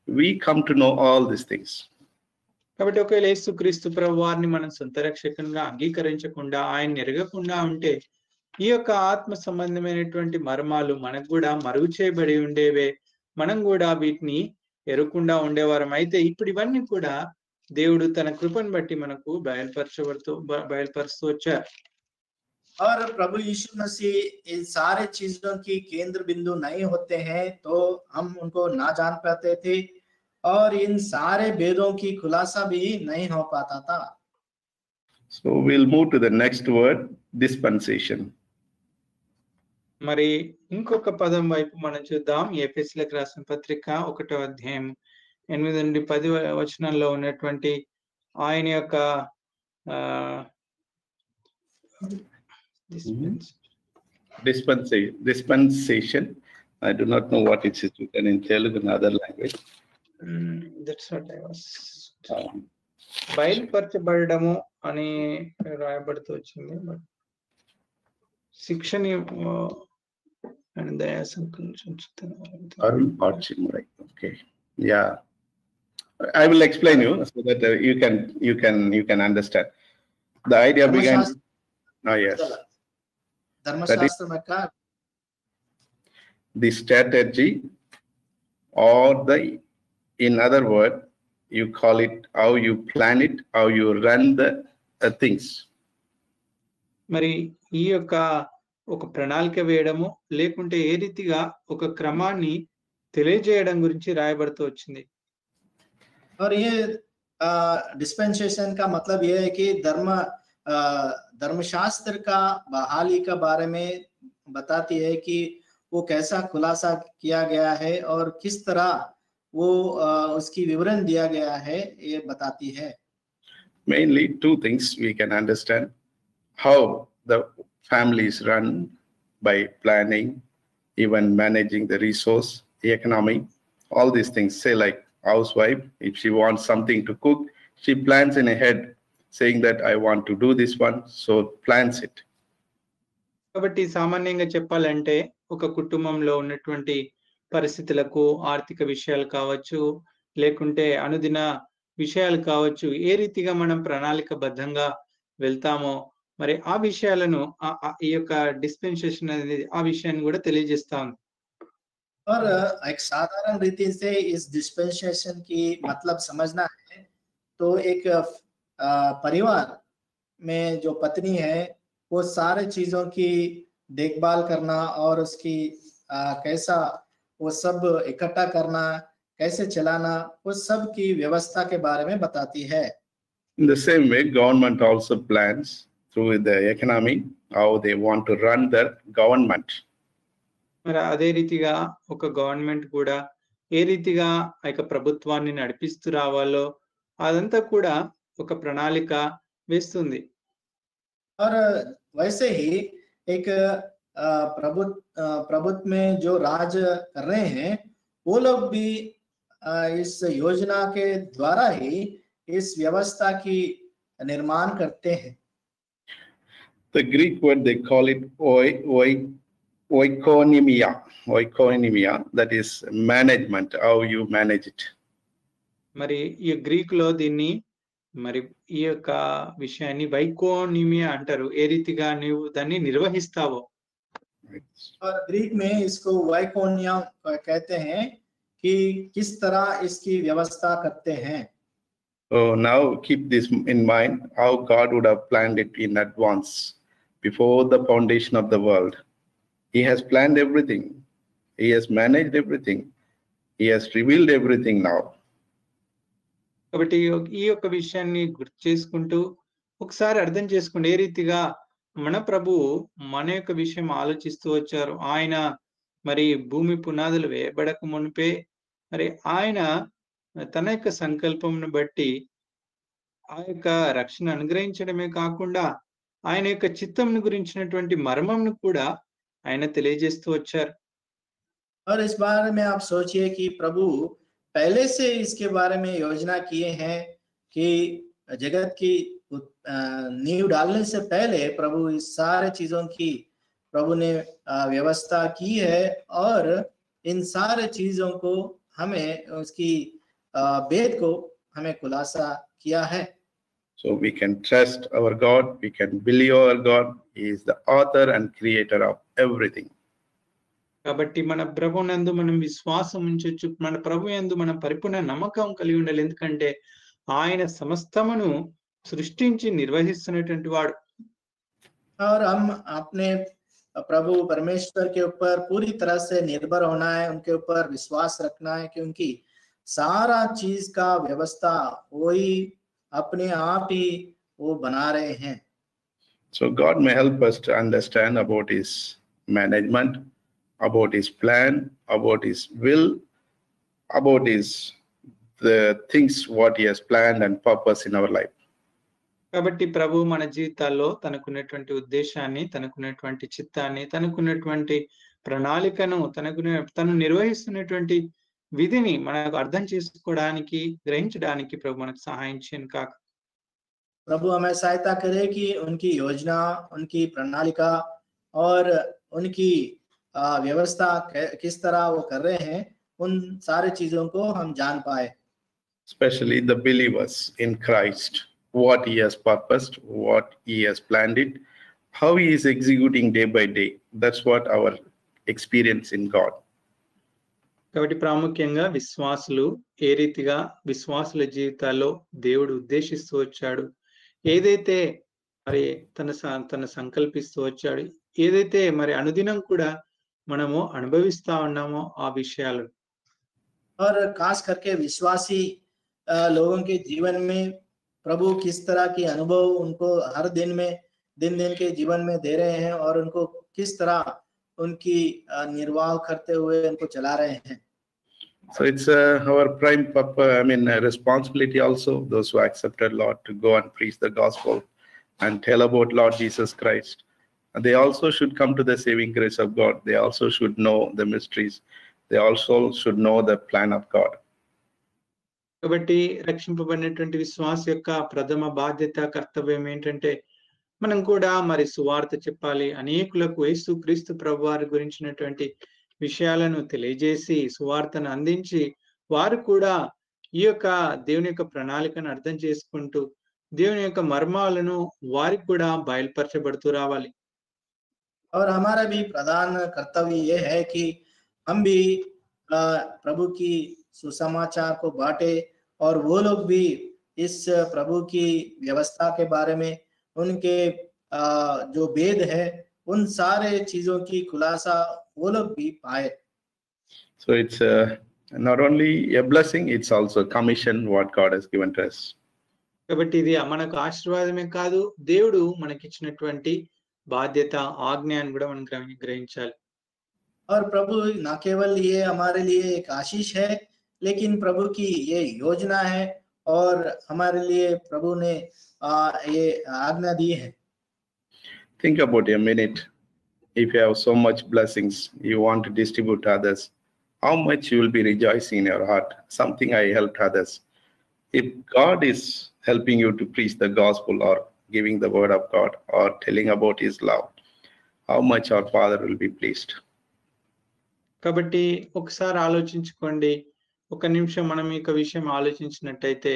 we come to know all these things. కాబట్టి ఒకవేళ యేసుక్రీస్తు ప్రభు వారిని మనం సొంత రక్షకునిగా అంగీకరించకుండా ఆయన ఎరగకుండా ఉంటే ఈ యొక్క ఆత్మ సంబంధమైనటువంటి మర్మాలు మనకు కూడా మరుగు చేయబడి ఉండేవే, మనం కూడా వీటిని ఎరగకుండా ఉండేవారం. అయితే ఇప్పుడు ఇవన్నీ కూడా దేవుడు తన కృపను బట్టి మనకు బయలుపరుస్తూ వచ్చారు. और प्रभु यीशु मसीह इन सारे चीजों की केंद्र बिंदु नहीं होते हैं तो हम उनको ना जान पाते थे और इन सारे भेदों की खुलासा भी नहीं हो पाता था. So we'll move to the next word, dispensation. మరి ఇంకొక పదం వైపు మనం చూద్దాం. ఎఫెసీయులకు రాసిన పత్రిక 1వ అధ్యాయం 8 నుండి 10 వచనాల్లో ఉన్నటువంటి ఆయన యొక్క dispensation. I do not know what it is written in Telugu and other language. That's what I was. బయలుపరచబడము అని రాయబడుతూ వచ్చింది. బట్ శిక్షణ and దయా okay, yeah, I will explain you so that you can understand. The idea began. Yes, the strategy, or in other word, you call it how you plan it, how you run the things. మరి ఈ యొక్క ఒక ప్రణాళిక వేయడము లేకుంటే ఏ రీతిగా ఒక క్రమాన్ని తెలియజేయడం గురించి రాయబడుతూ వచ్చింది. और ये डिस्पेंसेशन का मतलब ये है कि धर्मशास्त्र का बहाली का बारे में बताती है कि वो कैसा खुलासा किया गया है और किस तरह वो उसकी विवरण दिया गया है, ये बताती है. Mainly two things we can understand: how the family is run by planning, even managing the resource, the economy, all these things. Say like housewife, if she wants something to cook, she plans in her head, saying that I want to do this one, so plans it. కాబట్టి సామాన్యంగా చెప్పాలంటే ఒక కుటుంబంలో ఉన్నటువంటి పరిస్థితులకు, ఆర్థిక విషయాలు కావచ్చు, లేకుంటే అనుదిన విషయాలు కావచ్చు, ఏ రీతిగా మనం ప్రణాళికబద్ధంగా వెళ్తామో మరి ఆ విషయాలను ఈ యొక్క డిస్పెన్సేషన్ అనేది ఆ విషయాన్ని కూడా తెలియజేస్తా ఉంది. और एक साधारण रीति से इस डिस्पेंसेशन की मतलब समझना है तो एक परिवार में जो पत्नी है वो सारे चीजों की देखभाल करना और उसकी कैसा वो सब इकट्ठा करना, कैसे चलाना, वो सब की व्यवस्था के बारे में बताती है. In the same way, government also plans through the economy how they want to run their government. మరి అదే రీతిగా ఒక గవర్నమెంట్ కూడా ఏ రీతిగా ఆ యొక్క ప్రభుత్వాన్ని నడిపిస్తూ రావాలో అదంతా కూడా ఒక ప్రణాళిక వేస్తుంది. और वैसे ही एक प्रभुत्व में जो राज कर रहे हैं वो लोग भी इस योजना के द्वारा ही इस व्यवस्था की निर्माण करते हैं. The Greek word they call it oikonomia, that is management, how you manage it. మరి ఈ గ్రీక్ లో దీన్ని మరి ఈ యొక్క విషయాన్ని వైకోనిమియా అంటారు, ఏ రీతిగా నీవు దాన్ని నిర్వహిస్తావో. और ग्रीक में इसको वाइकोनिया कहते हैं कि किस तरह इसकी व्यवस्था करते हैं. So now keep this in mind, how God would have planned it in advance before the foundation of the world. He has planned everything. He has managed everything. He has revealed everything now. కాబట్టి ఈ యొక్క విషయాన్ని గుర్తు చేసుకుంటూ ఒకసారి అర్థం చేసుకోండి ఏ రీతిగా మన ప్రభువు మన యొక్క విషయం ఆలోచిస్తూ వచ్చారు. ఆయన మరి భూమి పునాదులు వేయబడక మునిపే మరి ఆయన తన యొక్క సంకల్పంను బట్టి ఆ యొక్క రక్షణ అనుగ్రహించడమే కాకుండా ఆయన యొక్క చిత్తంను గురించినటువంటి మర్మంను కూడా ఆయన తెలియజేస్తూ వచ్చారు. और इस बारे में आप सोचिए कि प्रभु पहले से इसके बारे में योजना किए हैं कि जगत की नींव डालने से पहले प्रभु इस सारे चीजों की प्रभु ने व्यवस्था की है, और इन सारे चीजों को हमें उसकी भेद को हमें खुलासा किया है। So we can trust our God, we can believe our God. He is the author and creator of everything. కాబట్టి మన ప్రభునందు మనం విశ్వాసం ఉంచొచ్చు, మన ప్రభు యందు మనం పరిపూర్ణ నమ్మకం కలిగి ఉండాలి. ఎందుకంటే ఆయన సమస్తమును సృష్టించి నిర్వహిస్తున్నటువంటి వాడు. और हम अपने प्रभु परमेश्वर के ऊपर पूरी तरह से निर्भर होना है, उनके ऊपर विश्वास रखना है, क्योंकि सारा चीज का व्यवस्था वही अपने आप ही वो बना रहे हैं। So God may help us to understand about his management, about his plan, about his will, about the things what he has planned and purpose in our life. కాబట్టి ప్రభు మన జీవితాల్లో తనకున్నటువంటి ఉద్దేశాన్ని, తనకున్నటువంటి చిత్తాన్ని, తనకున్నటువంటి ప్రణాళికను, తను నిర్వహిస్తున్నటువంటి విధిని మనకు అర్థం చేసుకోవడానికి, గ్రహించడానికి ప్రభు మనకు సహాయం చేయను కాక. प्रभु हमें सहायता करे कि उनकी योजना, उनकी प्रणालिका और उनकी व्यवस्था किस तरह वो कर रहे हैं, उन सारे चीजों को हम जान पाए। Especially the believers in Christ, what he has purposed, what he has planned it, how he is executing day by day. That's what our experience in God. కాబట్టి ప్రాముఖ్యంగా విశ్వాసులు ఏ రీతిగా విశ్వాసుల జీవితాల్లో దేవుడు ఉద్దేశిస్తూ వచ్చాడు, ఏదైతే మరి తన సంకల్పిస్తూ వచ్చాడు, ఏదైతే మరి అనుదినం కూడా మనము అనుభవిస్తా ఉన్నామో ఆ విషయాలు. और खास करके विश्वासी लोगों के जीवन में प्रभु किस तरह की अनुभव उनको हर दिन में दिन के जीवन में दे रहे हैं, और उनको किस तरह उनकी निर्वाह करते हुए उनको चला रहे हैं। So it's our prime responsibility also, those who accepted Lord, to go and preach the gospel and tell about Lord Jesus Christ. And they also should come to the saving grace of God. They also should know the mysteries. They also should know the plan of God. కాబట్టి రక్షింపబడినటువంటి విశ్వాస యొక్క ప్రథమ బాధ్యత, కర్తవ్యం ఏంటంటే మనం కూడా మరి సువార్త చెప్పాలి, అనేకులకు యేసు క్రీస్తు ప్రభువారి గురించినటువంటి విషయాలను తెలియజేసి సువార్తను అందించి వారు కూడా ఈ యొక్క దేవుని యొక్క ప్రణాళికను అర్థం చేసుకుంటూ దేవుని యొక్క మర్మాలను వారికి కూడా బయలుపరచబడుతూ రావాలి. और हमारा भी प्रधान कर्तव्य ये है कि हम भी प्रभु की सुसमाचार को बांटे, और वो लोग भी इस प्रभु की व्यवस्था के बारे में, उनके जो भेद है, उन सारे चीजों की खुलासा वो लोग भी पाए। So it's not only a blessing, it's also a commission what God has given to us. కాబట్టి ఇది మనకు ఆశీర్వాదమే కాదు, దేవుడు మనకిచ్చినటువంటి బాధ్యత, ఆజ్ఞ అని కూడా మనం గ్రహించాలి. और प्रभु न केवल ये हमारे लिए एक आशीष है, लेकिन प्रभु की ये योजना है, और हमारे लिए प्रभु ने ये आज्ञा दी है। Think about a minute. If you have so much blessings, you want to distribute to others, how much you will be rejoicing in your heart. Something I helped others. If God is helping you to preach the gospel, or giving the word of God, or telling about his love, how much our Father will be pleased. కాబట్టి ఒకసారి ఆలోచించుకోండి, ఒక నిమిషం మనం ఈ విషయం ఆలోచించినట్టయితే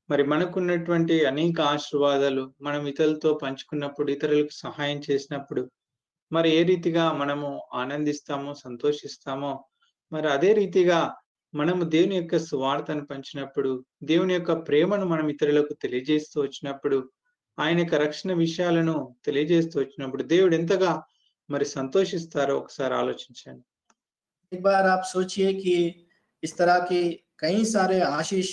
మరి మనకున్నటువంటి అనేక ఆశీర్వాదాలు మనం ఇతరులతో పంచుకున్నప్పుడు, ఇతరులకు సహాయం చేసినప్పుడు మరి ఏ రీతిగా మనము ఆనందిస్తామో, సంతోషిస్తామో, మరి అదే రీతిగా మనము దేవుని యొక్క సువార్తను పంచినప్పుడు, దేవుని యొక్క ప్రేమను మనం ఇతరులకు తెలియజేస్తూ వచ్చినప్పుడు, ఆయన యొక్క రక్షణ విషయాలను తెలియజేస్తూ వచ్చినప్పుడు దేవుడు ఎంతగా మరి సంతోషిస్తారో ఒకసారి ఆలోచించండి. एक बार आप सोचिए कि इस तरह के कई सारे आशीष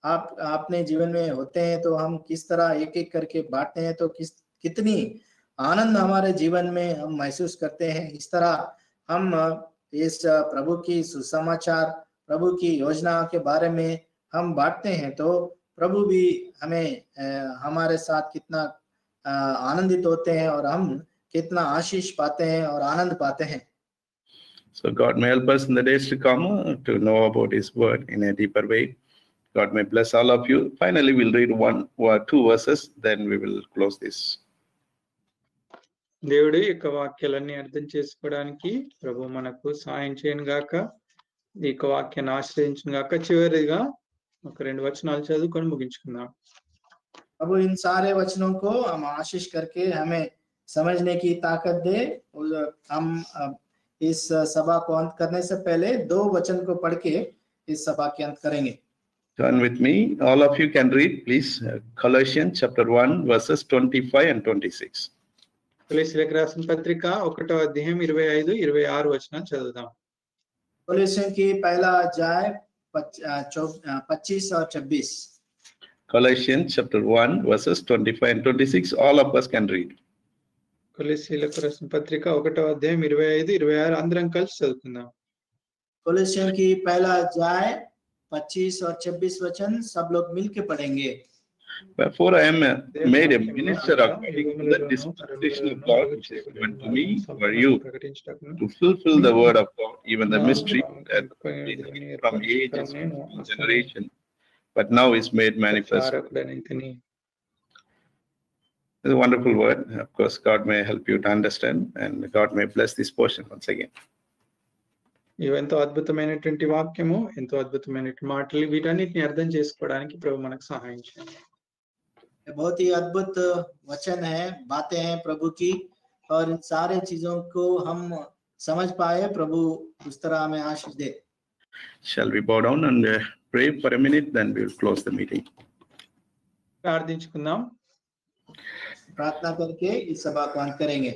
आप अपने जीवन में होते हैं, तो हम किस तरह एक एक करके बांटते हैं, तो कितनी आनंद हमारे जीवन में हम महसूस करते हैं। इस तरह हम इस प्रभु की सुसमाचार, प्रभु की योजना के बारे में हम बांटते हैं, तो प्रभु भी हमें हमारे साथ कितना आनंदित होते हैं, और हम कितना आशीष पाते हैं और आनंद पाते हैं। So God may help us in the days to come to know about his word in a deeper way, God may bless all of you. Finally, we'll read one or two verses, then we will close this. దేవుడి యొక్క వాక్యాలన్నీ అర్థం చేసుకోవడానికి ప్రభు మనకు సహాయం చేయను గాక. ఈ యొక్క వాక్యాన్ని ఆశ్రయించును గాక. చివరిగా ఒక 2 వచనాలు చదువుకొని ముగించుకుందాం. अब इन सारे वचनों को हम आशीष करके हमें समझने की ताकत दे। हम इस सभा को अंत करने से पहले 2 वचन को पढ़ के इस सभा के अंत करेंगे। Turn with me. All of you can read, please. Colossians chapter 1, verses 25 and 26. కొలొస్సీయులకు రాసిన పత్రిక 1వ అధ్యాయం 25, 26 వచనాలు చదువుదాం. कोलोसियों की पहला अध्याय 25 और 26। Colossians chapter 1, verses 25 and 26. All of us can read. కొలొస్సీయులకు రాసిన పత్రిక 1వ అధ్యాయం 25, 26 అందరం కలిసి చదువుకుందాం. कोलोसियों की पहला अध्याय 25 और 26 वचन सब लोग मिलके पढ़ेंगे। Wherefore I am made a minister according to the dispensation of God which is given to me for you, to fulfill the word of God, even the mystery that from ages to generation, but now is made manifest. It's a wonderful word. Of course, God may help you to understand, and God may bless this portion once again. ఇవెంతో అద్భుతమైనటువంటి వాక్యము, ఎంతో అద్భుతమైనటువంటి మాటలు, వీటన్నిటిని అర్థం చేసుకోవడానికి ప్రభు మనకు సహాయం చేయండి. बहुत ही अद्भुत वचन है, बातें हैं प्रभु की, और इन सारे चीजों को हम समझ पाए। प्रभु उस तरह हमें आशीष दे। Shall we bow down and pray for a minute, then we will close the meeting. ప్రార్థించుకుందాం. प्रार्थना करके इस सभा को अंत करेंगे।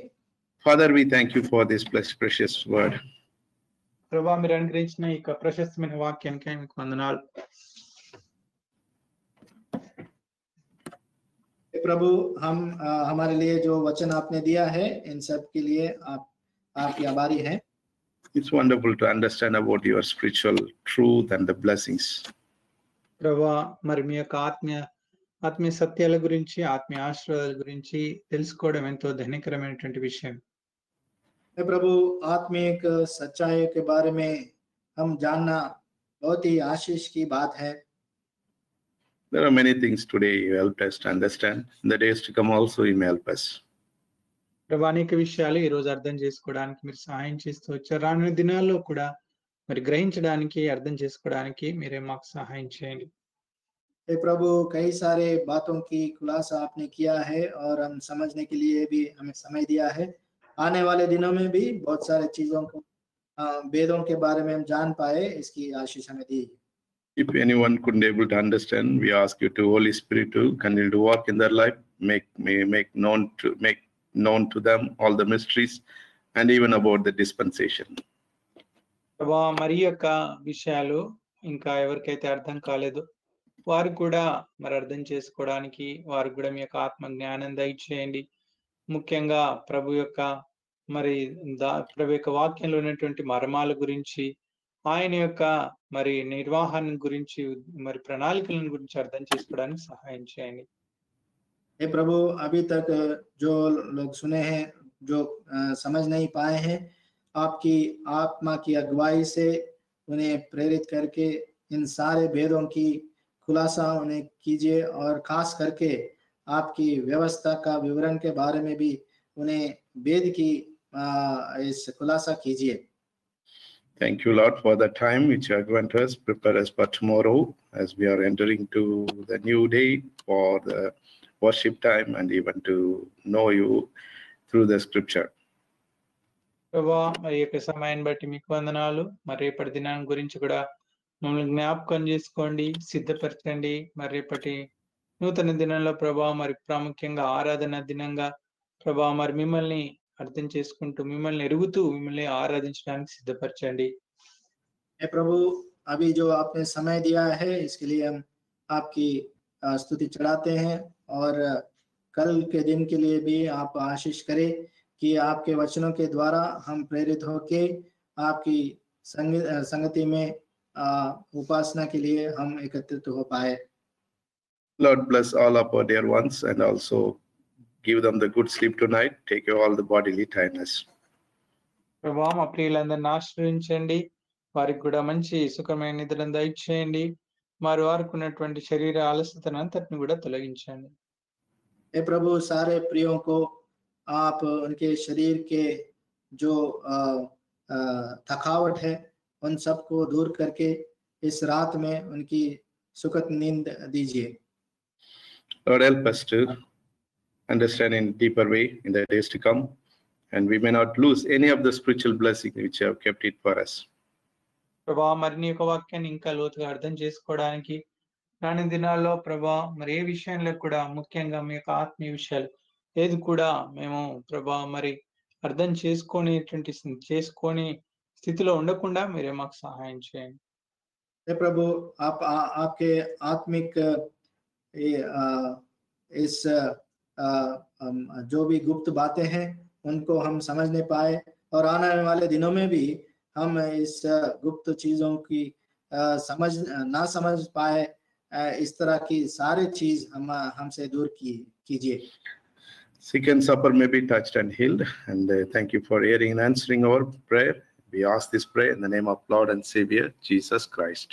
Father, we thank you for this blessed, precious word. ప్రభువా, మీరు అనుగ్రహించిన ఈ ప్రశస్తమైన వాక్యానికి మీకు వందనాలు. प्रभु, हम हमारे लिए जो वचन आपने दिया है, इन सब के लिए आपकी आभारी हैं। It's wonderful to understand about your spiritual truth and the blessings. ప్రభువా, మరి మీ యొక్క ఆత్మీయ సత్యాల గురించి, ఆత్మీయ ఆశీర్వాదాల గురించి తెలుసుకోవడం ఎంతో ధన్యకరమైనటువంటి విషయం. प्रभु, आत्मिक सच्चाई के बारे में हम जानना बहुत ही आशीष की बात है। There are many things today you helped us to understand. In the days to come also you may help us. ప్రభు, అనేక విషయాలు ఈ రోజు అర్థం చేసుకోవడానికి మీరు సహాయం చేస్తూ వచ్చారు. రానున్న దినాల్లో కూడా మరి గ్రహించడానికి, అర్థం చేసుకోవడానికి మీరే మాకు సహాయం చేయండి. प्रभु, कई सारे बातों की खुलासा आपने किया है और हम समझने के लिए भी हमें समय दिया है। आने वाले दिनों में भी बहुत सारे चीजों को, वेदों के बारे में हम जान पाए, इसकी आशीष हमें दी। If anyone couldn't able to understand, we ask you to Holy Spirit to continue to work in their life, make known to them all the mysteries and even about the dispensation. ప్రభు, మరి యొక్క విషయాలు ఇంకా ఎవరికైతే అర్థం కాలేదో వారు కూడా మరి అర్థం చేసుకోవడానికి, వారు కూడా మీ యొక్క ఆత్మ జ్ఞానం దయచేయండి. ముఖ్యంగా ప్రభు యొక్క వాక్యంలో ఉన్నటువంటి మర్మాల గురించి, ఆయన యొక్క మరి నిర్వహణ గురించి, మరి ప్రణాళికల గురించి అర్థం చేసుకోవడానికి సహాయం చేయండి. हे प्रभु, अभी तक जो लोग सुने हैं, जो समझ नहीं पाए हैं, आपकी आत्मा की अगुवाई से उन्हें प्रेरित करके इन सारे भेदों की खुलासा उन्हें कीजिए, और खास करके आपकी व्यवस्था का विवरण के बारे में भी उन्हें वेद की इस खुलासा कीजिए। Thank you, Lord, for the time which you have given to us. Prepare us for tomorrow as we are entering to the new day for the worship time and even to know you through the scripture. ప్రభా, మరి యొక్క సమయాన్ని బట్టి మీకు వందనాలు. మరి రేపటి దినాన్ని గురించి కూడా మమ్మల్ని జ్ఞాపకం చేసుకోండి, సిద్ధపరచండి. మరి రేపటి నూతన దినంలో ప్రభా, మరి ప్రాముఖ్యంగా ఆరాధన దినంగా ప్రభా, మరి మిమ్మల్ని అర్థం చేసుకుంటూ, మిమ్మల్ని ఎరుగుతూ, మిమ్మల్ని ఆరాధించడానికి సిద్ధపరచండి. प्रभु, अभी जो आपने समय दिया है, इसके लिए हम आपकी स्तुति चढ़ाते हैं, और कल के दिन के लिए भी आप आशीष करें कि आपके वचनों के द्वारा हम प्रेरित होके आपकी संगति में उपासना के लिए हम एकत्रित हो पाए। Lord, bless all of our dear ones and also give them the good sleep tonight. Take away all the bodily tiredness. ప్రభా, మా ప్రియులందరిని ఆశ్రయించండి, వారికి కూడా మంచి సుఖమైన నిద్రను దయచేయండి. మరి వారికి ఉన్నటువంటి శరీర అలసటను అంతటిని కూడా తొలగించండి. हे प्रभु, सारे प्रियों को आप उनके शरीर के जो थकावट है उन सबको दूर करके इस रात में उनकी सुखद नींद दीजिए. Lord, help us to understand in deeper way in the days to come, and we may not lose any of the spiritual blessing which you have kept it for us. ప్రభా మరి నీ యొక్క వాక్యాన్ని ఇంకా లోతుగా అర్థం చేసుకోవడానికి రాని దినాల్లో ప్రభా మరి ఏ విషయంలో కూడా ముఖ్యంగా మీ యొక్క ఆత్మీయ విషయాలు ఏది కూడా మేము ప్రభా మరి అర్థం చేసుకొని స్థితిలో ఉండకుండా మీరే మాకు సహాయం చేయండి. हे प्रभु, आप आपके आत्मिक इस जो भी गुप्त बातें हैं उनको हम समझने पाए, और आने वाले दिनों में भी हम इस गुप्त चीजों की ना समझ पाए, इस तरह की सारी चीज हमसे दूर कीजिए. Sick and suffer may be touched and healed, and thank you for hearing and answering our prayer. We ask this prayer in the name of Lord and Savior Jesus Christ.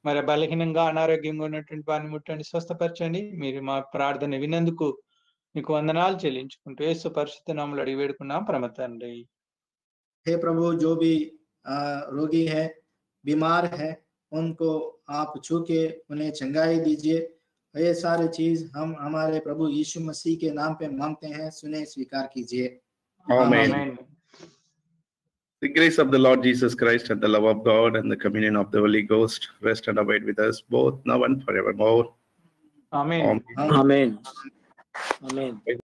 మరి బలహీనంగా అనారోగ్యంగా ఉన్నటువంటి వారిని ముట్టండి, స్వస్థపరచండి. మీరు మా ప్రార్థన వినందుకు మీకు వందనాలు చెల్లించుకుంటూ యేసు పరిశుద్ధ నామములో అడిగి వేడుకున్నాం పరమ తండ్రి. हे प्रभु, जो भी रोगी है, बीमार है, उनको आप छू के उन्हें चंगाई दीजिए. ये सारे चीज हम हमारे प्रभु यीशु मसीह के नाम पे मांगते हैं, सुने स्वीकार कीजिए. Amen. The grace of the Lord Jesus Christ and the love of God and the communion of the Holy Ghost rest and abide with us both now and forevermore. Amen. Amen. Amen.